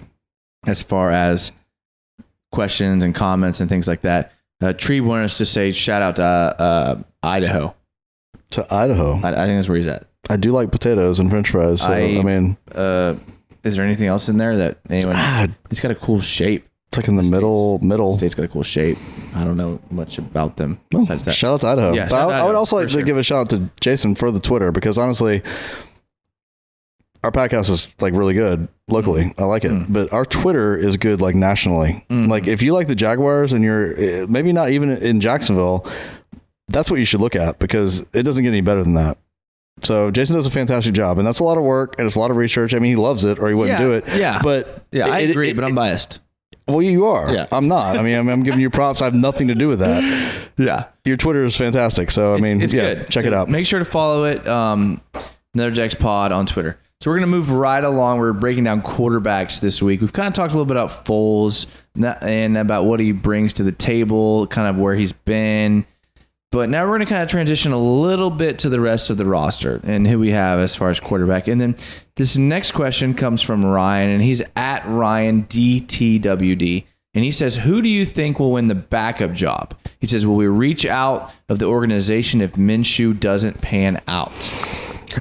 Speaker 3: as far as questions and comments and things like that. Tree wanted us to say shout out to Idaho.
Speaker 4: To Idaho.
Speaker 3: I think that's where he's at.
Speaker 4: I do like potatoes and French fries. So, I mean,
Speaker 3: is there anything else in there that anyone? It's got a cool shape.
Speaker 4: It's like in the middle.
Speaker 3: State's got a cool shape. I don't know much about them
Speaker 4: Oh,
Speaker 3: besides that.
Speaker 4: shout out to Idaho.
Speaker 3: Yeah,
Speaker 4: But I would also like to give a shout out to Jason for the Twitter, because honestly, our podcast is like really good locally. I like it, but our Twitter is good like nationally. Like if you like the Jaguars and you're maybe not even in Jacksonville, that's what you should look at, because it doesn't get any better than that. So Jason does a fantastic job, and that's a lot of work and it's a lot of research. I mean, he loves it or he wouldn't do it.
Speaker 3: Yeah.
Speaker 4: But
Speaker 3: yeah, I agree, but I'm biased.
Speaker 4: Well, you are.
Speaker 3: Yeah.
Speaker 4: I'm not. I mean, I'm giving you props. I have nothing to do with that.
Speaker 3: Yeah.
Speaker 4: Your Twitter is fantastic. So, I mean,
Speaker 3: it's good.
Speaker 4: Check it out.
Speaker 3: Make sure to follow it. Another Jags Pod on Twitter. So we're going to move right along. We're breaking down quarterbacks this week. We've kind of talked a little bit about Foles and about what he brings to the table, kind of where he's been. But now we're going to kind of transition a little bit to the rest of the roster and who we have as far as quarterback. And then this next question comes from Ryan, and he's at Ryan DTWD. And he says, who do you think will win the backup job? He says, will we reach out of the organization if Minshew doesn't pan out?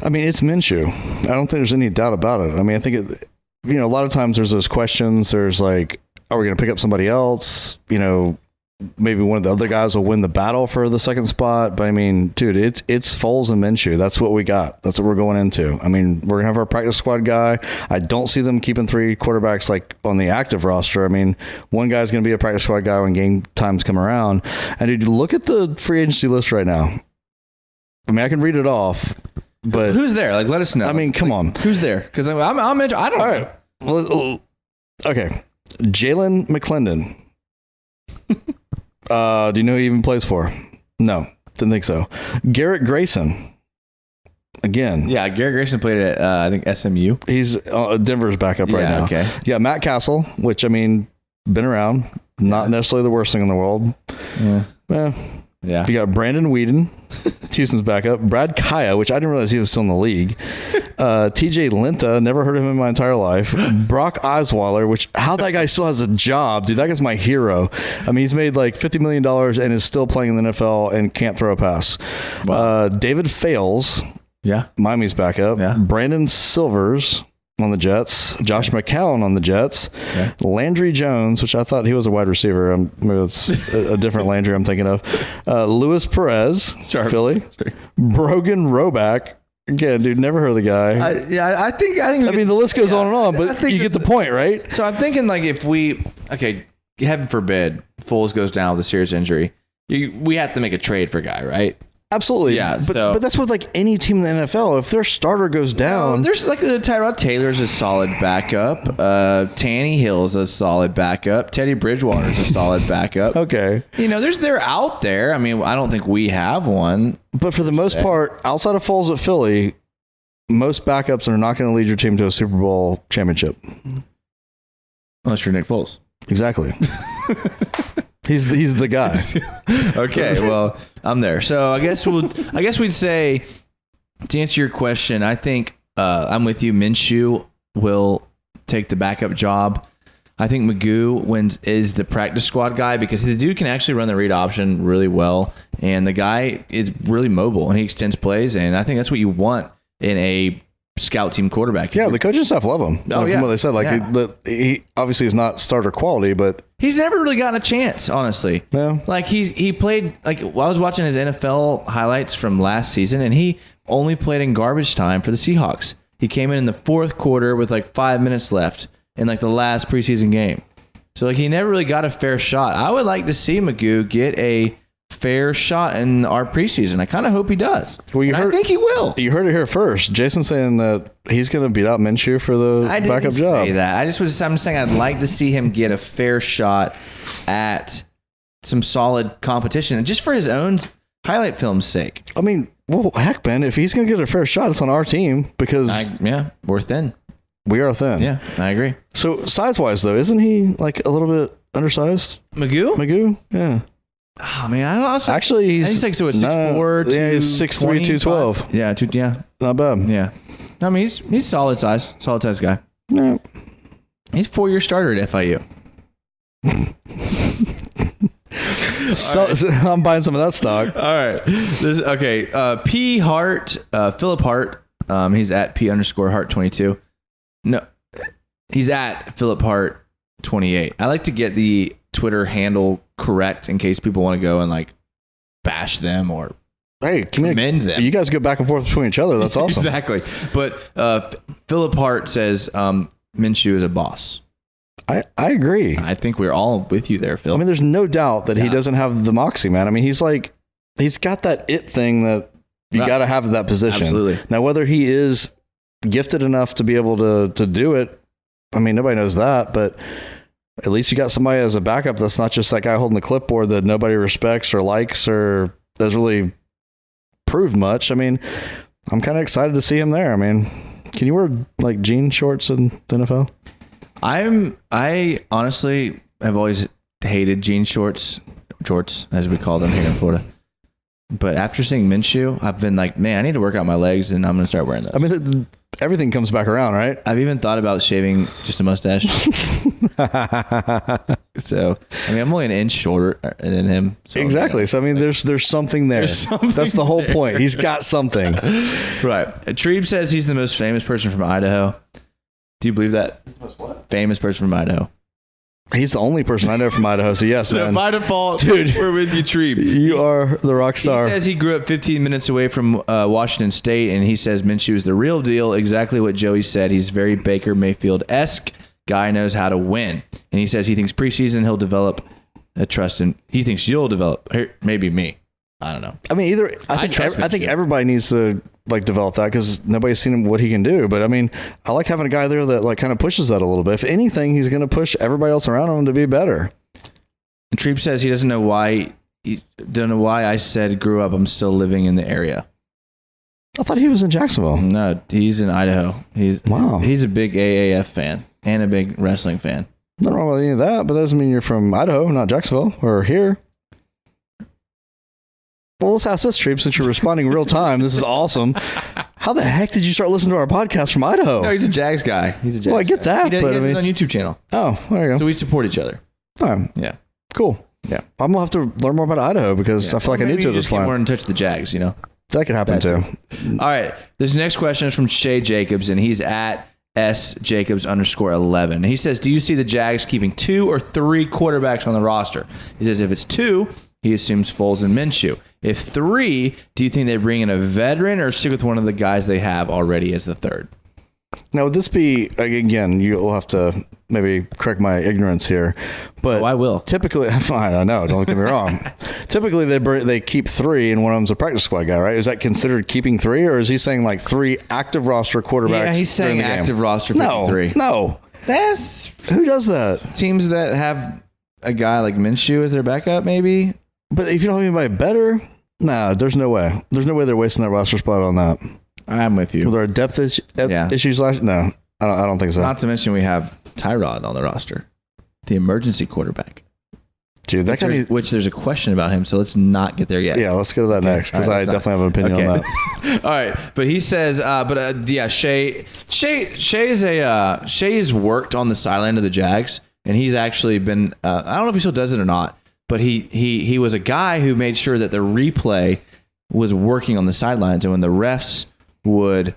Speaker 4: I mean, it's Minshew. I don't think there's any doubt about it. I mean, I think, a lot of times there's those questions. There's like, are we going to pick up somebody else? Maybe one of the other guys will win the battle for the second spot. But I mean, dude, it's Foles and Minshew. That's what we got. That's what we're going into. I mean, we're going to have our practice squad guy. I don't see them keeping three quarterbacks like on the active roster. I mean, one guy's going to be a practice squad guy when game times come around. And dude, look at the free agency list right now. I mean, I can read it off, but
Speaker 3: who's there? Like, let us know.
Speaker 4: I mean, come on.
Speaker 3: Who's there? Because I don't know.
Speaker 4: Right. Well, okay. Jalen McClendon. Do you know who he even plays for? No, didn't think so. Garrett Grayson. Again.
Speaker 3: Yeah, Garrett Grayson played at, I think, SMU.
Speaker 4: He's Denver's backup right now.
Speaker 3: Okay.
Speaker 4: Yeah, Matt Castle, which, I mean, been around. Not necessarily the worst thing in the world.
Speaker 3: Yeah.
Speaker 4: Yeah. You got Brandon Whedon, Houston's backup. Brad Kaya, which I didn't realize he was still in the league. TJ Linta, never heard of him in my entire life. Brock Osweiler, which how that guy still has a job, dude. That guy's my hero. I mean, he's made like $50 million and is still playing in the NFL and can't throw a pass. Wow. David Fales, Miami's backup.
Speaker 3: Yeah.
Speaker 4: Brandon Silvers on the Jets. Josh McCown on the Jets. Okay. Landry Jones, which I thought he was a wide receiver. Maybe it's a different Landry I'm thinking of. Luis Perez, Philly. Brogan Roback. Again, dude, never heard of the guy.
Speaker 3: I think. I mean,
Speaker 4: the list goes on and on, but you get the point, right?
Speaker 3: So I'm thinking, like, if heaven forbid, Foles goes down with a serious injury, we have to make a trade for a guy, right?
Speaker 4: Absolutely.
Speaker 3: Yeah.
Speaker 4: But that's with like any team in the NFL. If their starter goes down,
Speaker 3: there's like Tyrod Taylor's a solid backup. Tanny Hill's a solid backup. Teddy Bridgewater's a solid backup.
Speaker 4: Okay.
Speaker 3: They're out there. I mean, I don't think we have one.
Speaker 4: But for the most part, outside of Foles at Philly, most backups are not going to lead your team to a Super Bowl championship.
Speaker 3: Unless you're Nick Foles.
Speaker 4: Exactly. He's the guy.
Speaker 3: Okay, well, I'm there. So I guess we'd say, to answer your question, I think I'm with you. Minshew will take the backup job. I think Magoo is the practice squad guy because the dude can actually run the read option really well, and the guy is really mobile and he extends plays, and I think that's what you want in a scout team quarterback.
Speaker 4: Yeah, the coaching staff love him.
Speaker 3: Oh, yeah.
Speaker 4: From what they said, he obviously is not starter quality, but
Speaker 3: he's never really gotten a chance, honestly.
Speaker 4: Yeah.
Speaker 3: Like he played, like I was watching his NFL highlights from last season, and he only played in garbage time for the Seahawks. He came in the fourth quarter with like 5 minutes left in like the last preseason game. So like he never really got a fair shot. I would like to see Magoo get a fair shot in our preseason. I kind of hope he does. Well, I think he will.
Speaker 4: You heard it here first. Jason's saying that he's going to beat out Minshew for the backup job.
Speaker 3: I didn't say that. I'm saying I'd like to see him get a fair shot at some solid competition, and just for his own highlight film's sake.
Speaker 4: I mean, well, heck, Ben, if he's going to get a fair shot, it's on our team because
Speaker 3: we're thin.
Speaker 4: We are thin.
Speaker 3: Yeah, I agree.
Speaker 4: So size-wise, though, isn't he like a little bit undersized?
Speaker 3: Magoo?
Speaker 4: Yeah.
Speaker 3: Oh, man, I don't know.
Speaker 4: Actually,
Speaker 3: he's like 6'4",
Speaker 4: yeah, he's 6'3", 212.
Speaker 3: Yeah,
Speaker 4: not bad.
Speaker 3: Yeah. I mean, he's solid size guy.
Speaker 4: Yeah.
Speaker 3: He's 4-year starter at FIU.
Speaker 4: So I'm buying some of that stock.
Speaker 3: All right. P Hart, Philip Hart. He's at P_Hart22. No, he's at Philip Hart 28. I like to get the Twitter handle correct in case people want to go and like bash them or commend them.
Speaker 4: You guys go back and forth between each other. That's awesome.
Speaker 3: Exactly. But Philip Hart says Minshew is a boss.
Speaker 4: I agree.
Speaker 3: I think we're all with you there, Phil.
Speaker 4: I mean, there's no doubt that he doesn't have the moxie, man. I mean, he's got that it thing that you got to have at that position.
Speaker 3: Absolutely.
Speaker 4: Now, whether he is gifted enough to be able to do it, I mean, nobody knows that, but at least you got somebody as a backup that's not just that guy holding the clipboard that nobody respects or likes or has really proved much. I mean, I'm kind of excited to see him there. I mean, can you wear like jean shorts in the NFL?
Speaker 3: I honestly have always hated jean jorts, as we call them here in Florida. But after seeing Minshew, I've been like, man, I need to work out my legs, and I'm going to start wearing those.
Speaker 4: I mean, everything comes back around, right?
Speaker 3: I've even thought about shaving just a mustache. So, I mean, I'm only an inch shorter than him. So
Speaker 4: exactly. So, I mean, there's something there. That's the whole point. He's got something.
Speaker 3: Right. Treeb says he's the most famous person from Idaho. Do you believe that? Famous person from Idaho.
Speaker 4: He's the only person I know from Idaho, so yes,
Speaker 3: so
Speaker 4: man.
Speaker 3: By default,
Speaker 4: dude,
Speaker 3: we're with you, Treeb.
Speaker 4: You are the rock star.
Speaker 3: He says he grew up 15 minutes away from Washington State, and he says Minshew is the real deal. Exactly what Joey said. He's very Baker Mayfield-esque. Guy knows how to win. And he says he thinks preseason he'll develop a trust in. He thinks you'll develop. Maybe me. I don't know.
Speaker 4: I mean, I think everybody needs to like develop that because nobody's seen what he can do. But I mean, I like having a guy there that like kind of pushes that a little bit. If anything, he's going to push everybody else around him to be better.
Speaker 3: And Treep says he doesn't know why. Don't know why I said grew up. I'm still living in the area.
Speaker 4: I thought he was in Jacksonville.
Speaker 3: No, he's in Idaho. He's a big AAF fan and a big wrestling fan.
Speaker 4: Nothing wrong with any of that, but that doesn't mean you're from Idaho, not Jacksonville or here. Well, let's ask this, Treep, since you're responding real time. This is awesome. How the heck did you start listening to our podcast from Idaho?
Speaker 3: No, he's a Jags guy.
Speaker 4: Well, I get that.
Speaker 3: He has his own YouTube channel.
Speaker 4: Oh, there you go.
Speaker 3: So we support each other.
Speaker 4: All right.
Speaker 3: Yeah.
Speaker 4: Cool.
Speaker 3: Yeah.
Speaker 4: I'm going to have to learn more about Idaho because I feel like I need to at this point.
Speaker 3: Get more in touch with the Jags, you know?
Speaker 4: That could happen too.
Speaker 3: All right. This next question is from Shay Jacobs, and he's at @SJacobs_11. He says, do you see the Jags keeping 2 or 3 quarterbacks on the roster? He says if it's 2, he assumes Foles and Minshew. If 3, do you think they bring in a veteran or stick with one of the guys they have already as the third?
Speaker 4: Now, would this be, again, you'll have to maybe correct my ignorance here, but
Speaker 3: I will.
Speaker 4: Typically, fine, I know, don't get me wrong. Typically, they keep 3 and one of them's a practice squad guy, right? Is that considered keeping 3 or is he saying like 3 active roster quarterbacks?
Speaker 3: Yeah, he's saying active roster 53.
Speaker 4: No. Who does that?
Speaker 3: Teams that have a guy like Minshew as their backup, maybe?
Speaker 4: But if you don't have anybody better, there's no way. There's no way they're wasting that roster spot on that.
Speaker 3: I'm with you.
Speaker 4: Were there depth issues last? No, I don't think so.
Speaker 3: Not to mention we have Tyrod on the roster, the emergency quarterback.
Speaker 4: Dude, that guy.
Speaker 3: Which there's a question about him, so let's not get there yet.
Speaker 4: Yeah, let's go to that next because I definitely have an opinion on that.
Speaker 3: All right, but he says, Shea has worked on the sideline of the Jags, and he's actually been. I don't know if he still does it or not, but he was a guy who made sure that the replay was working on the sidelines, and when the refs would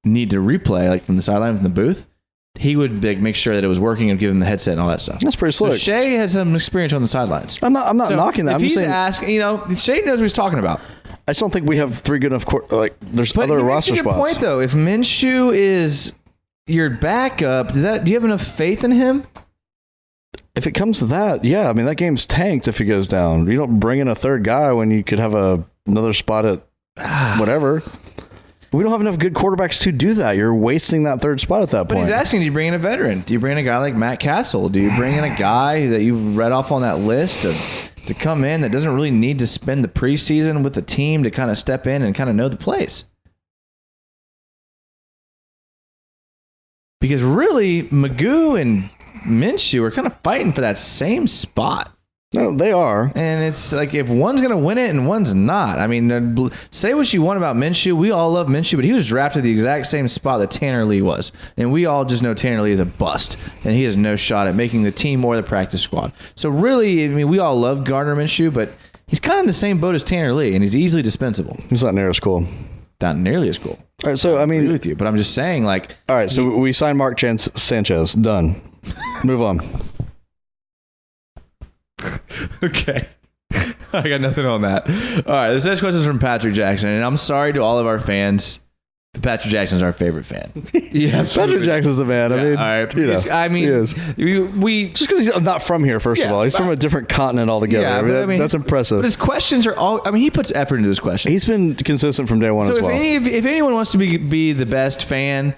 Speaker 3: need to replay, like from the sideline from the booth, he would make sure that it was working and give him the headset and all that stuff.
Speaker 4: That's pretty slick.
Speaker 3: So Shea has some experience on the sidelines.
Speaker 4: I'm not knocking that.
Speaker 3: If
Speaker 4: I'm just
Speaker 3: he's
Speaker 4: saying.
Speaker 3: asking, Shea knows what he's talking about.
Speaker 4: I just don't think we have 3 good enough. There's other roster spots.
Speaker 3: Point though, if Minshew is your backup, do you have enough faith in him?
Speaker 4: If it comes to that, yeah. I mean, that game's tanked if he goes down. You don't bring in a third guy when you could have another spot at whatever. We don't have enough good quarterbacks to do that. You're wasting that third spot at that point.
Speaker 3: But he's asking, do you bring in a veteran? Do you bring in a guy like Matt Castle? Do you bring in a guy that you've read off on that list to come in that doesn't really need to spend the preseason with the team to kind of step in and kind of know the plays? Because really, Magoo and Minshew are kind of fighting for that same spot.
Speaker 4: No, they are.
Speaker 3: And it's like if one's going to win it and one's not. I mean, say what you want about Minshew. We all love Minshew, but he was drafted the exact same spot that Tanner Lee was. And we all just know Tanner Lee is a bust. And he has no shot at making the team or the practice squad. So really, I mean, we all love Gardner Minshew, but he's kind of in the same boat as Tanner Lee, and he's easily dispensable.
Speaker 4: He's not near as cool.
Speaker 3: Not nearly as cool.
Speaker 4: All right, so I mean,
Speaker 3: agree with you, but I'm just saying, like.
Speaker 4: All right, so we signed Mark Sanchez. Done. Move on.
Speaker 3: Okay. I got nothing on that. All right, this next question is from Patrick Jackson, and I'm sorry to all of our fans. But Patrick Jackson's our favorite fan. Yeah,
Speaker 4: Patrick Jackson's the man.
Speaker 3: Yeah,
Speaker 4: I mean,
Speaker 3: all right.
Speaker 4: you know,
Speaker 3: I mean,
Speaker 4: he is.
Speaker 3: We
Speaker 4: just because he's not from here. First of all, he's from a different continent altogether.
Speaker 3: Yeah,
Speaker 4: I mean, that's impressive.
Speaker 3: But his questions are all. I mean, he puts effort into his questions.
Speaker 4: He's been consistent from day one as well.
Speaker 3: So if anyone wants to be the best fan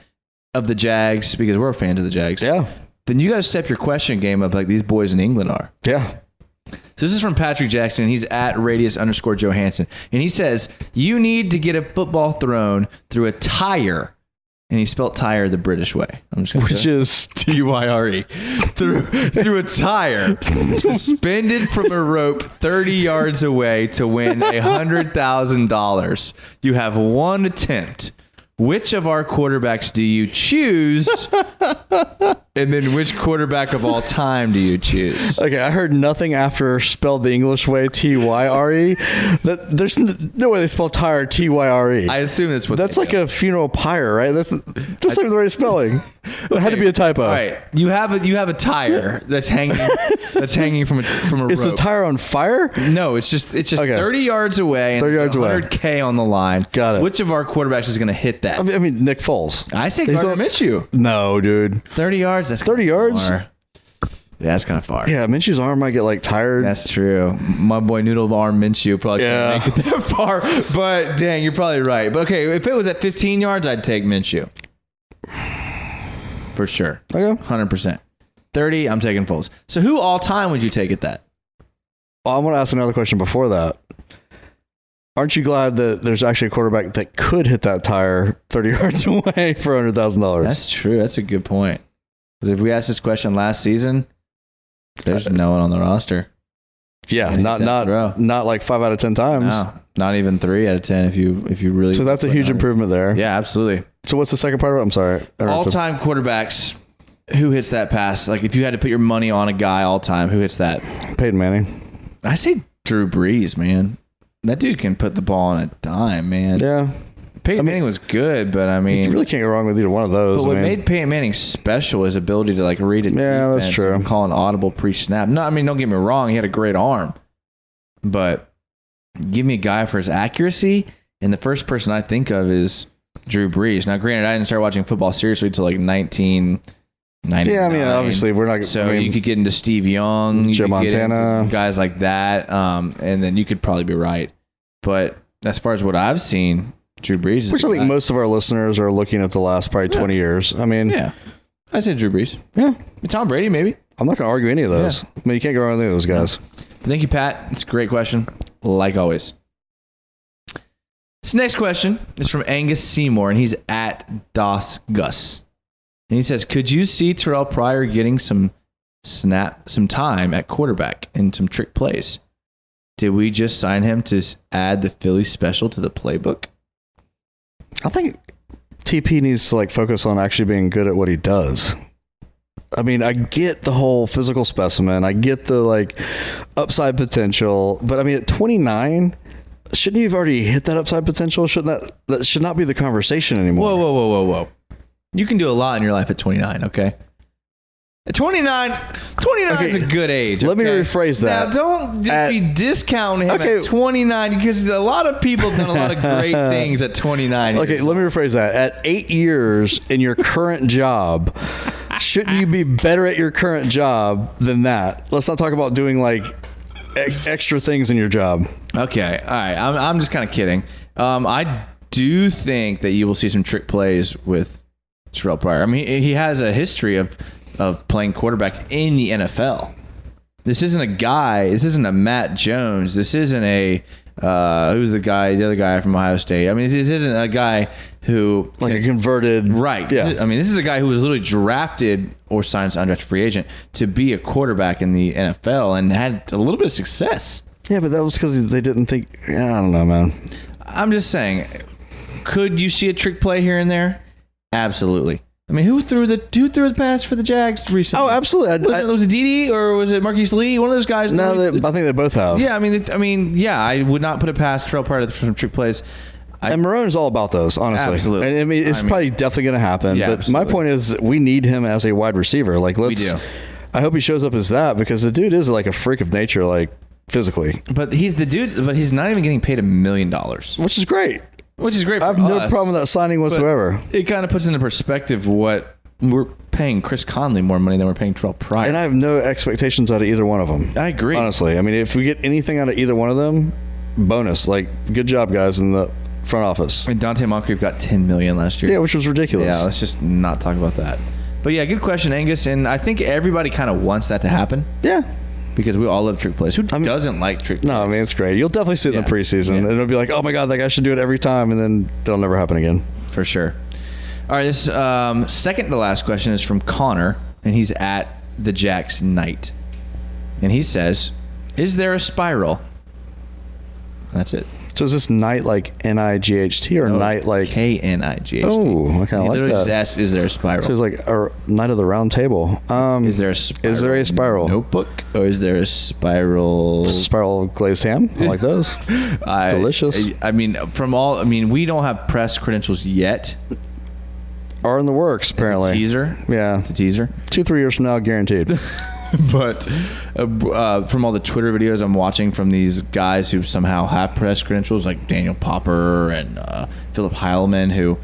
Speaker 3: of the Jags, because we're fans of the Jags,
Speaker 4: yeah,
Speaker 3: then you got to step your question game up like these boys in England are.
Speaker 4: Yeah.
Speaker 3: So this is from Patrick Jackson. He's at @radius_Johansson. And he says, you need to get a football thrown through a tire. And he spelled tire the British way.
Speaker 4: Which is
Speaker 3: T-Y-R-E. Through a tire. Suspended from a rope 30 yards away to win $100,000. You have one attempt. Which of our quarterbacks do you choose? And then which quarterback of all time do you choose?
Speaker 4: Okay, I heard nothing after spelled the English way, T-Y-R-E. There's no way they spell tire T-Y-R-E.
Speaker 3: I assume that's what
Speaker 4: that's like a funeral pyre, right? That's not the right spelling. It had to be a typo.
Speaker 3: All right, you have a tire that's hanging from a rope.
Speaker 4: Is the tire on fire?
Speaker 3: No, it's just okay. 30 yards away and
Speaker 4: 30 yards away.
Speaker 3: $100K on the line.
Speaker 4: Got it.
Speaker 3: Which of our quarterbacks is going to hit that?
Speaker 4: I mean, Nick Foles.
Speaker 3: I say Gardner Minshew.
Speaker 4: No, dude.
Speaker 3: 30 yards. That's
Speaker 4: 30 yards.
Speaker 3: Far. Yeah, that's kind of far.
Speaker 4: Yeah, Minshew's arm might get like tired.
Speaker 3: That's true. My boy Noodle Arm Minshew probably can't make it that far. But dang, you're probably right. But okay, if it was at 15 yards, I'd take Minshew. For sure.
Speaker 4: Okay.
Speaker 3: 100%. 30, I'm taking Foles. So who all time would you take at that?
Speaker 4: Well, I want to ask another question before that. Aren't you glad that there's actually a quarterback that could hit that tire 30 yards away for $100,000?
Speaker 3: That's true. That's a good point. Because if we asked this question last season, there's no one on the roster.
Speaker 4: Yeah, not like 5 out of 10 times.
Speaker 3: No, not even 3 out of 10 if you really.
Speaker 4: So that's a huge improvement there.
Speaker 3: Yeah, absolutely.
Speaker 4: So what's the second part of it? I'm sorry.
Speaker 3: All-time quarterbacks, who hits that pass? Like if you had to put your money on a guy all time, who hits that?
Speaker 4: Peyton Manning.
Speaker 3: I say Drew Brees, man. That dude can put the ball on a dime, man.
Speaker 4: Yeah.
Speaker 3: Peyton Manning was good, but I mean,
Speaker 4: you really can't go wrong with either one of those.
Speaker 3: But what made Peyton Manning special is his ability to like read it.
Speaker 4: Yeah, that's true.
Speaker 3: And call an audible pre-snap. No, I mean, don't get me wrong, he had a great arm, but give me a guy for his accuracy, and the first person I think of is Drew Brees. Now, granted, I didn't start watching football seriously until like 1999.
Speaker 4: Yeah, I mean, obviously we're not.
Speaker 3: So you could get into Steve Young,
Speaker 4: Joe Montana,
Speaker 3: guys like that, and then you could probably be right. But as far as what I've seen, Drew Brees is
Speaker 4: which I think most of our listeners are looking at the last probably 20 years. I mean,
Speaker 3: yeah, I say Drew Brees.
Speaker 4: Yeah,
Speaker 3: Tom Brady maybe.
Speaker 4: I'm not going to argue any of those. Yeah. I mean, you can't go wrong with any of those guys.
Speaker 3: Thank you, Pat. It's a great question, like always. This next question is from Angus Seymour, and he's at Dos Gus. And he says, could you see Terrell Pryor getting some snap some time at quarterback and some trick plays. Did we just sign him to add the Philly special to the playbook?
Speaker 4: I think TP needs to focus on actually being good at what he does. I mean, I get the whole physical specimen. I get the upside potential, but I mean, at 29, shouldn't he have already hit that upside potential? Shouldn't that should not be the conversation anymore?
Speaker 3: Whoa. You can do a lot in your life at 29, okay? At 29 is a good age.
Speaker 4: Let me
Speaker 3: okay?
Speaker 4: rephrase that.
Speaker 3: Now, don't just be discounting him at 29 because a lot of people have done a lot of great things at 29.
Speaker 4: Okay, let me rephrase that. At 8 years in your current job, shouldn't you be better at your current job than that? Let's not talk about doing extra things in your job.
Speaker 3: Okay, all right. I'm just kind of kidding. I do think that you will see some trick plays with Terrell Pryor. I mean, he has a history of playing quarterback in the NFL. This isn't a Matt Jones. This isn't a who's the other guy from Ohio State. I mean, this isn't a guy who
Speaker 4: a converted,
Speaker 3: right?
Speaker 4: Yeah.
Speaker 3: I mean, this is a guy who was literally drafted or signed as an undrafted free agent to be a quarterback in the NFL and had a little bit of success.
Speaker 4: Yeah, but that was because they didn't think. I don't know, man.
Speaker 3: I'm just saying, could you see a trick play here and there? Absolutely. I mean, who threw the pass for the Jags recently?
Speaker 4: Oh, absolutely.
Speaker 3: Was it Dede or was it Marquise Lee? One of those guys.
Speaker 4: No, I think they both have.
Speaker 3: Yeah, I mean, I would not put it past Terrell Pryor for some trick plays.
Speaker 4: And Marone is all about those, honestly.
Speaker 3: Absolutely.
Speaker 4: And I mean, it's probably definitely going to happen.
Speaker 3: Yeah,
Speaker 4: but
Speaker 3: absolutely.
Speaker 4: my point is, we need him as a wide receiver.
Speaker 3: We do.
Speaker 4: I hope he shows up as that because the dude is a freak of nature, physically.
Speaker 3: But he's the dude. But he's not even getting paid $1 million,
Speaker 4: Which is great.
Speaker 3: which is great. For
Speaker 4: I have no
Speaker 3: us,
Speaker 4: problem with that signing whatsoever.
Speaker 3: It kind of puts into perspective what we're paying Chris Conley more money than we're paying Terrell Pryor.
Speaker 4: And I have no expectations out of either one of them.
Speaker 3: I agree.
Speaker 4: Honestly. I mean, if we get anything out of either one of them, bonus. Good job, guys, in the front office.
Speaker 3: And Dante Moncrief got $10 million last year.
Speaker 4: Yeah, which was ridiculous.
Speaker 3: Yeah, let's just not talk about that. But yeah, good question, Angus. And I think everybody kind of wants that to happen.
Speaker 4: Yeah.
Speaker 3: Because we all love trick plays. Who doesn't like trick plays?
Speaker 4: No, I mean, it's great. You'll definitely see it in the preseason.
Speaker 3: Yeah.
Speaker 4: It'll be like, oh my God, that guy should do it every time. And then it'll never happen again.
Speaker 3: For sure. All right, this second to last question is from Connor, and he's at the Jags Night. And he says, is there a spiral? That's it.
Speaker 4: So is this night N-I-G-H-T or night
Speaker 3: K-N-I-G-H-T.
Speaker 4: Oh, I kind of like that.
Speaker 3: He literally just asked, is there a spiral?
Speaker 4: So it's a night of the round table.
Speaker 3: Is there a spiral?
Speaker 4: Is there a spiral
Speaker 3: notebook? Or is there a spiral?
Speaker 4: Spiral glazed ham? I like those. Delicious.
Speaker 3: I mean, we don't have press credentials yet.
Speaker 4: Are in the works, apparently.
Speaker 3: It's a teaser.
Speaker 4: Yeah.
Speaker 3: It's a teaser.
Speaker 4: 2-3 years from now, guaranteed.
Speaker 3: But from all the Twitter videos I'm watching from these guys who somehow have press credentials, like Daniel Popper and Philip Heilman, who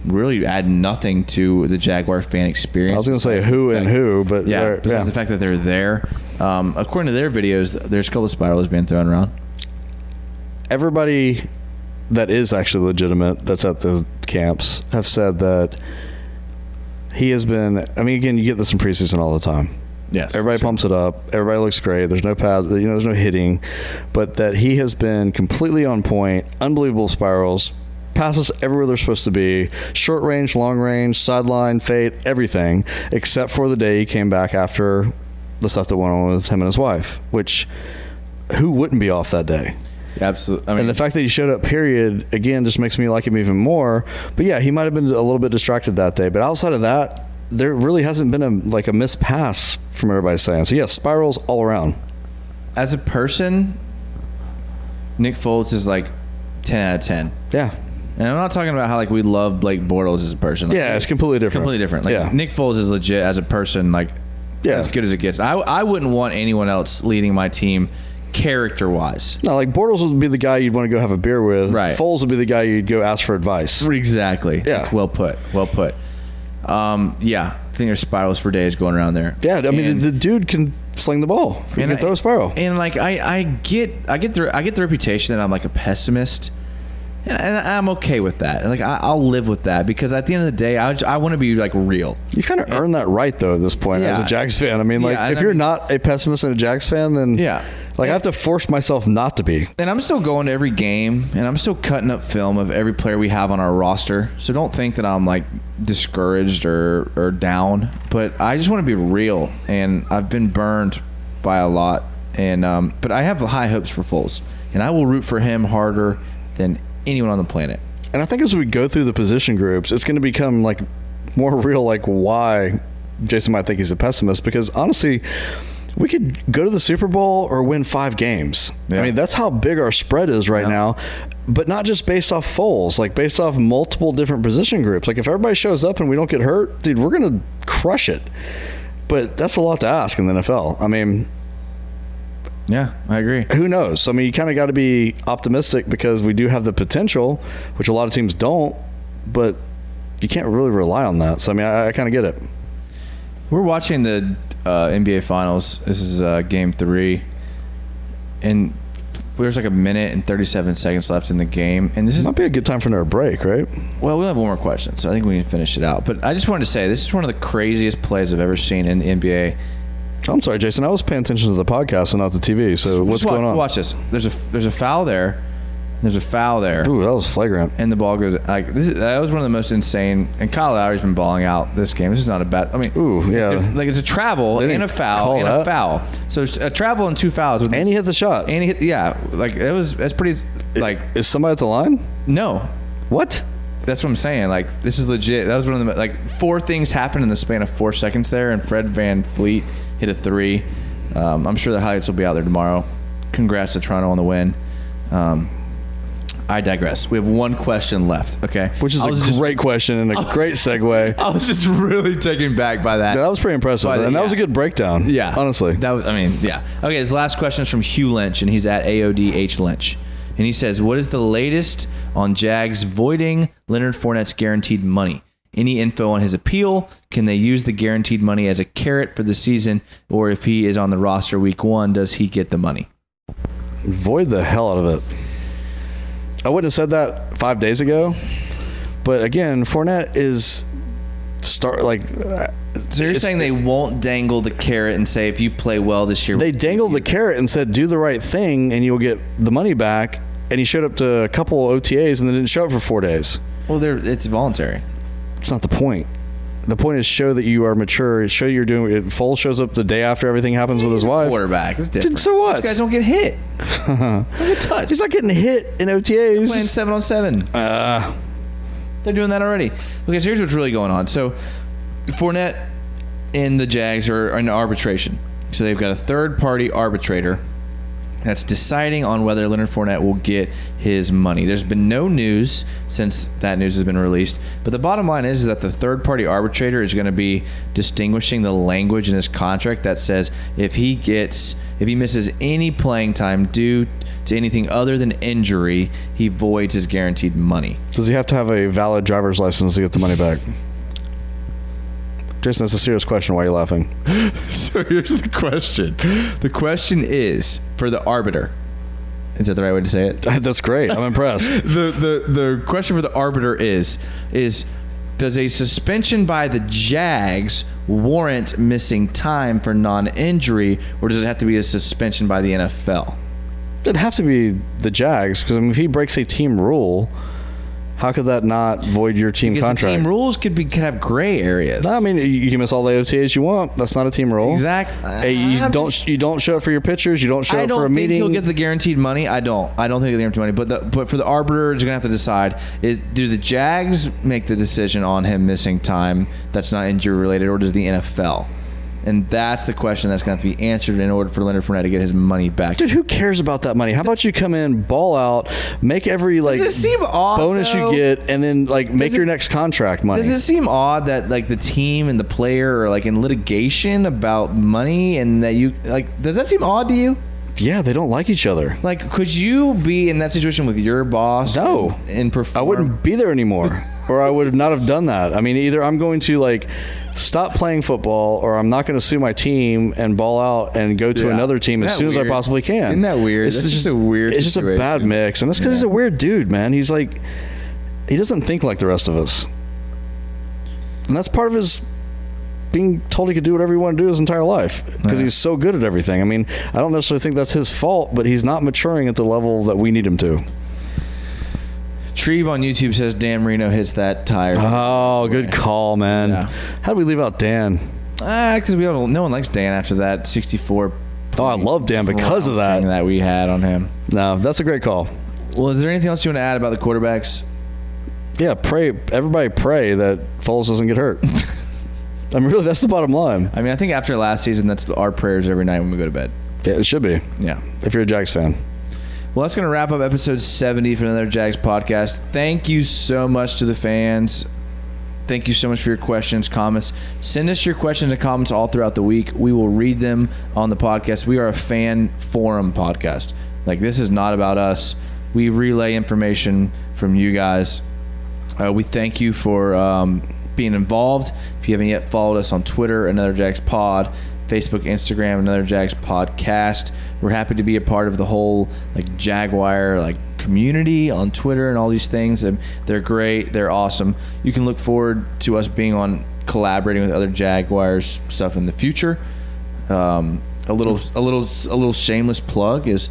Speaker 3: really add nothing to the Jaguar fan experience.
Speaker 4: I was going to say who, but
Speaker 3: besides the fact that they're there. According to their videos, there's a couple of spirals being thrown around.
Speaker 4: Everybody that is actually legitimate that's at the camps have said that he has been. I mean, again, you get this in preseason all the time.
Speaker 3: Yes,
Speaker 4: everybody pumps it up. Everybody looks great. There's no pads. There's no hitting, but that he has been completely on point. Unbelievable spirals, passes everywhere they're supposed to be. Short range, long range, sideline, fade, everything except for the day he came back after the stuff that went on with him and his wife. Which, who wouldn't be off that day?
Speaker 3: Absolutely. I mean,
Speaker 4: and the fact that he showed up, period, again, just makes me like him even more. But yeah, he might have been a little bit distracted that day. But outside of that, there really hasn't been a missed pass from everybody saying. So yeah, spirals all around.
Speaker 3: As a person, Nick Foles is 10 out of 10.
Speaker 4: Yeah.
Speaker 3: And I'm not talking about how we love Blake Bortles as a person.
Speaker 4: Yeah, it's completely different.
Speaker 3: Completely different. Nick Foles is legit as a person, as good as it gets. I wouldn't want anyone else leading my team character-wise.
Speaker 4: No, Bortles would be the guy you'd want to go have a beer with.
Speaker 3: Right.
Speaker 4: Foles would be the guy you'd go ask for advice.
Speaker 3: Exactly.
Speaker 4: Yeah.
Speaker 3: It's well put. Well put. I think there's spirals for days going around there.
Speaker 4: Yeah, I mean the dude can sling the ball. He can throw a spiral.
Speaker 3: And I get the reputation that I'm a pessimist, And I'm okay with that. Like I'll live with that because at the end of the day, I want to be like real.
Speaker 4: You've kind of earned that right though at this point as a Jags fan. I mean, like if you're not a pessimist and a Jags fan, then like I have to force myself not to be.
Speaker 3: And I'm still going to every game, and I'm still cutting up film of every player we have on our roster. So don't think that I'm like discouraged or down. But I just want to be real, and I've been burned by a lot. And but I have high hopes for Foles, and I will root for him harder than anyone on the planet.
Speaker 4: And I think as we go through the position groups, it's going to become like more real, like why Jason might think he's a pessimist, because honestly, we could go to the Super Bowl or win 5 games. I mean, that's how big our spread is right now, but not just based off Foles, like based off multiple different position groups. Like if everybody shows up and we don't get hurt, dude, we're going to crush it. But that's a lot to ask in the NFL. I mean,
Speaker 3: yeah, I agree.
Speaker 4: Who knows? I mean, you kind of got to be optimistic because we do have the potential, which a lot of teams don't, but you can't really rely on that. So, I mean, I kind of get it.
Speaker 3: We're watching the NBA Finals. This is Game 3, and there's like a minute and 37 seconds left in the game. And this
Speaker 4: might be a good time for another break, right?
Speaker 3: Well, we'll have one more question, so I think we can finish it out. But I just wanted to say, this is one of the craziest plays I've ever seen in the NBA.
Speaker 4: I'm sorry, Jason. I was paying attention to the podcast and not the TV. So what's going on?
Speaker 3: Watch this. There's a foul there. There's a foul there.
Speaker 4: Ooh, that was flagrant.
Speaker 3: And the ball goes like that was one of the most insane. And Kyle Lowry's been balling out this game. This is not a bad. I mean, like it's a travel and a foul and a foul. So it's a travel and 2 fouls.
Speaker 4: And he hit the shot.
Speaker 3: And he hit. Yeah, like that's pretty. Like
Speaker 4: is somebody at the line?
Speaker 3: No.
Speaker 4: What?
Speaker 3: That's what I'm saying. Like this is legit. That was one of the like 4 things happened in the span of 4 seconds there. And Fred VanVleet hit a 3. I'm sure the highlights will be out there tomorrow. Congrats to Toronto on the win. I digress. We have one question left, okay?
Speaker 4: Which is a great question and a great segue.
Speaker 3: I was just really taken back by that.
Speaker 4: Yeah, that was pretty impressive. And that was a good breakdown. Yeah. Honestly.
Speaker 3: That was, yeah. Okay, his last question is from Hugh Lynch, and he's at AODH Lynch. And he says, what is the latest on Jags voiding Leonard Fournette's guaranteed money? Any info on his appeal? Can they use the guaranteed money as a carrot for the season? Or if he is on the roster week 1, does he get the money?
Speaker 4: Void the hell out of it. I wouldn't have said that 5 days ago. But again, Fournette is So
Speaker 3: you're saying they won't dangle the carrot and say, if you play well this year...
Speaker 4: They dangled the carrot and said, do the right thing and you'll get the money back. And he showed up to a couple OTAs and then didn't show up for 4 days.
Speaker 3: Well, it's voluntary.
Speaker 4: It's not the point. The point is show that you are mature. Show you're doing it. Foles shows up the day after everything happens with his wife.
Speaker 3: Quarterback. It's different.
Speaker 4: So what?
Speaker 3: These guys don't get hit. Don't get touched.
Speaker 4: He's not getting hit in OTAs.
Speaker 3: They're playing 7-on-7. They're doing that already. Okay, so here's what's really going on. So Fournette and the Jags are in arbitration. So they've got a third-party arbitrator that's deciding on whether Leonard Fournette will get his money. There's been no news since that news has been released, but the bottom line is that the third-party arbitrator is going to be distinguishing the language in his contract that says if he misses any playing time due to anything other than injury, he voids his guaranteed money.
Speaker 4: Does he have to have a valid driver's license to get the money back? Jason, that's a serious question. Why are you laughing?
Speaker 3: So here's the question. The question is for the arbiter. Is that the right way to say it?
Speaker 4: That's great. I'm impressed.
Speaker 3: The question for the arbiter is does a suspension by the Jags warrant missing time for non-injury, or does it have to be a suspension by the NFL?
Speaker 4: It'd have to be the Jags, because if he breaks a team rule, how could that not void your team contract?
Speaker 3: The team rules could have gray areas.
Speaker 4: No, I mean, you can miss all the OTAs you want. That's not a team rule.
Speaker 3: Exactly.
Speaker 4: Hey, you don't show up for your pitchers. You don't show up for a meeting.
Speaker 3: I don't think he'll get the guaranteed money. I don't think he'll get the guaranteed money. But for the arbiter, he's going to have to decide, do the Jags make the decision on him missing time that's not injury related, or does the NFL? And that's the question that's going to have to be answered in order for Leonard Fournette to get his money back.
Speaker 4: Dude, who cares about that money? How about you come in, ball out, make every
Speaker 3: does it seem odd,
Speaker 4: bonus
Speaker 3: though?
Speaker 4: You get, and then make your next contract money?
Speaker 3: Does it seem odd that the team and the player are in litigation about money, and that you does that seem odd to you?
Speaker 4: Yeah, they don't like each other.
Speaker 3: Could you be in that situation with your boss?
Speaker 4: No.
Speaker 3: And perform?
Speaker 4: I wouldn't be there anymore, or I would not have done that. I mean, either I'm going to stop playing football, or I'm not going to sue my team and ball out and go to another team as soon as I possibly can.
Speaker 3: Isn't that weird?
Speaker 4: It's
Speaker 3: That's just a weird
Speaker 4: It's just a bad mix. And that's because he's a weird dude, man. He's like, he doesn't think like the rest of us. And that's part of his being told he could do whatever he wanted to do his entire life because he's so good at everything. I mean, I don't necessarily think that's his fault, but he's not maturing at the level that we need him to.
Speaker 3: Treve on YouTube says Dan Marino hits that tire.
Speaker 4: Oh, good call, man.
Speaker 3: Yeah.
Speaker 4: How did we leave out Dan?
Speaker 3: Because no one likes Dan after that 64.
Speaker 4: Oh, I love Dan because of that
Speaker 3: we had on him.
Speaker 4: No, that's a great call.
Speaker 3: Well, is there anything else you want to add about the quarterbacks?
Speaker 4: Yeah, everybody pray that Foles doesn't get hurt. I mean, really, that's the bottom line.
Speaker 3: I mean, I think after last season, that's our prayers every night when we go to bed.
Speaker 4: Yeah, it should be.
Speaker 3: Yeah.
Speaker 4: If you're a Jags fan.
Speaker 3: Well, that's going to wrap up episode 70 for another Jags podcast. Thank you so much to the fans. Thank you so much for your questions, comments. Send us your questions and comments all throughout the week. We will read them on the podcast. We are a fan forum podcast. Like, this is not about us. We relay information from you guys. We thank you for being involved. If you haven't yet followed us on Twitter, Another Jags Pod, Facebook, Instagram, Another Jags Podcast. We're happy to be a part of the whole Jaguar community on Twitter and all these things. And they're great. They're awesome. You can look forward to us being on collaborating with other Jaguars stuff in the future. A little shameless plug is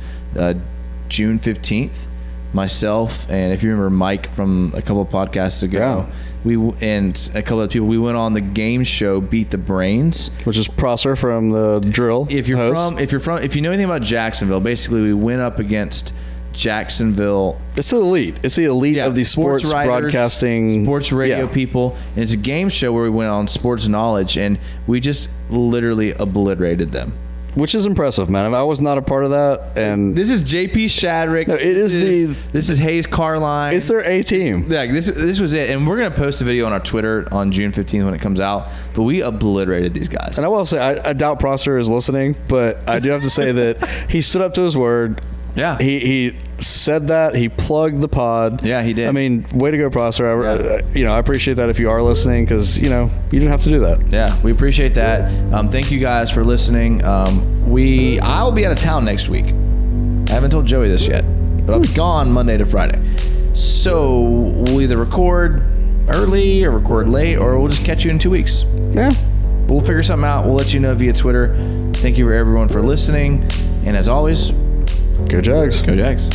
Speaker 3: June 15th. Myself and if you remember Mike from a couple of podcasts ago, we and a couple of people, we went on the game show Beat the Brains,
Speaker 4: which is Prosser from the Drill.
Speaker 3: If you know anything about Jacksonville, basically we went up against Jacksonville.
Speaker 4: It's the elite. It's the elite of the sports writers, broadcasting,
Speaker 3: sports radio people, and it's a game show where we went on sports knowledge and we just literally obliterated them.
Speaker 4: Which is impressive, man. I was not a part of that, and
Speaker 3: this is JP Shadrick.
Speaker 4: No,
Speaker 3: this is Hayes Carline.
Speaker 4: It's their A team.
Speaker 3: Yeah, this was it, and we're gonna post a video on our Twitter on June 15th when it comes out. But we obliterated these guys.
Speaker 4: And I will say, I doubt Prosser is listening, but I do have to say that he stood up to his word.
Speaker 3: Yeah,
Speaker 4: he said that. He plugged the pod.
Speaker 3: Yeah, he did.
Speaker 4: I mean, way to go, Prosser. I appreciate that if you are listening because you didn't have to do that.
Speaker 3: Yeah, we appreciate that. Thank you guys for listening. I'll be out of town next week. I haven't told Joey this yet, but I'll be gone Monday to Friday. So we'll either record early or record late, or we'll just catch you in 2 weeks.
Speaker 4: Yeah,
Speaker 3: we'll figure something out. We'll let you know via Twitter. Thank you for everyone for listening, and as always.
Speaker 4: Go Jags.
Speaker 3: Go Jags.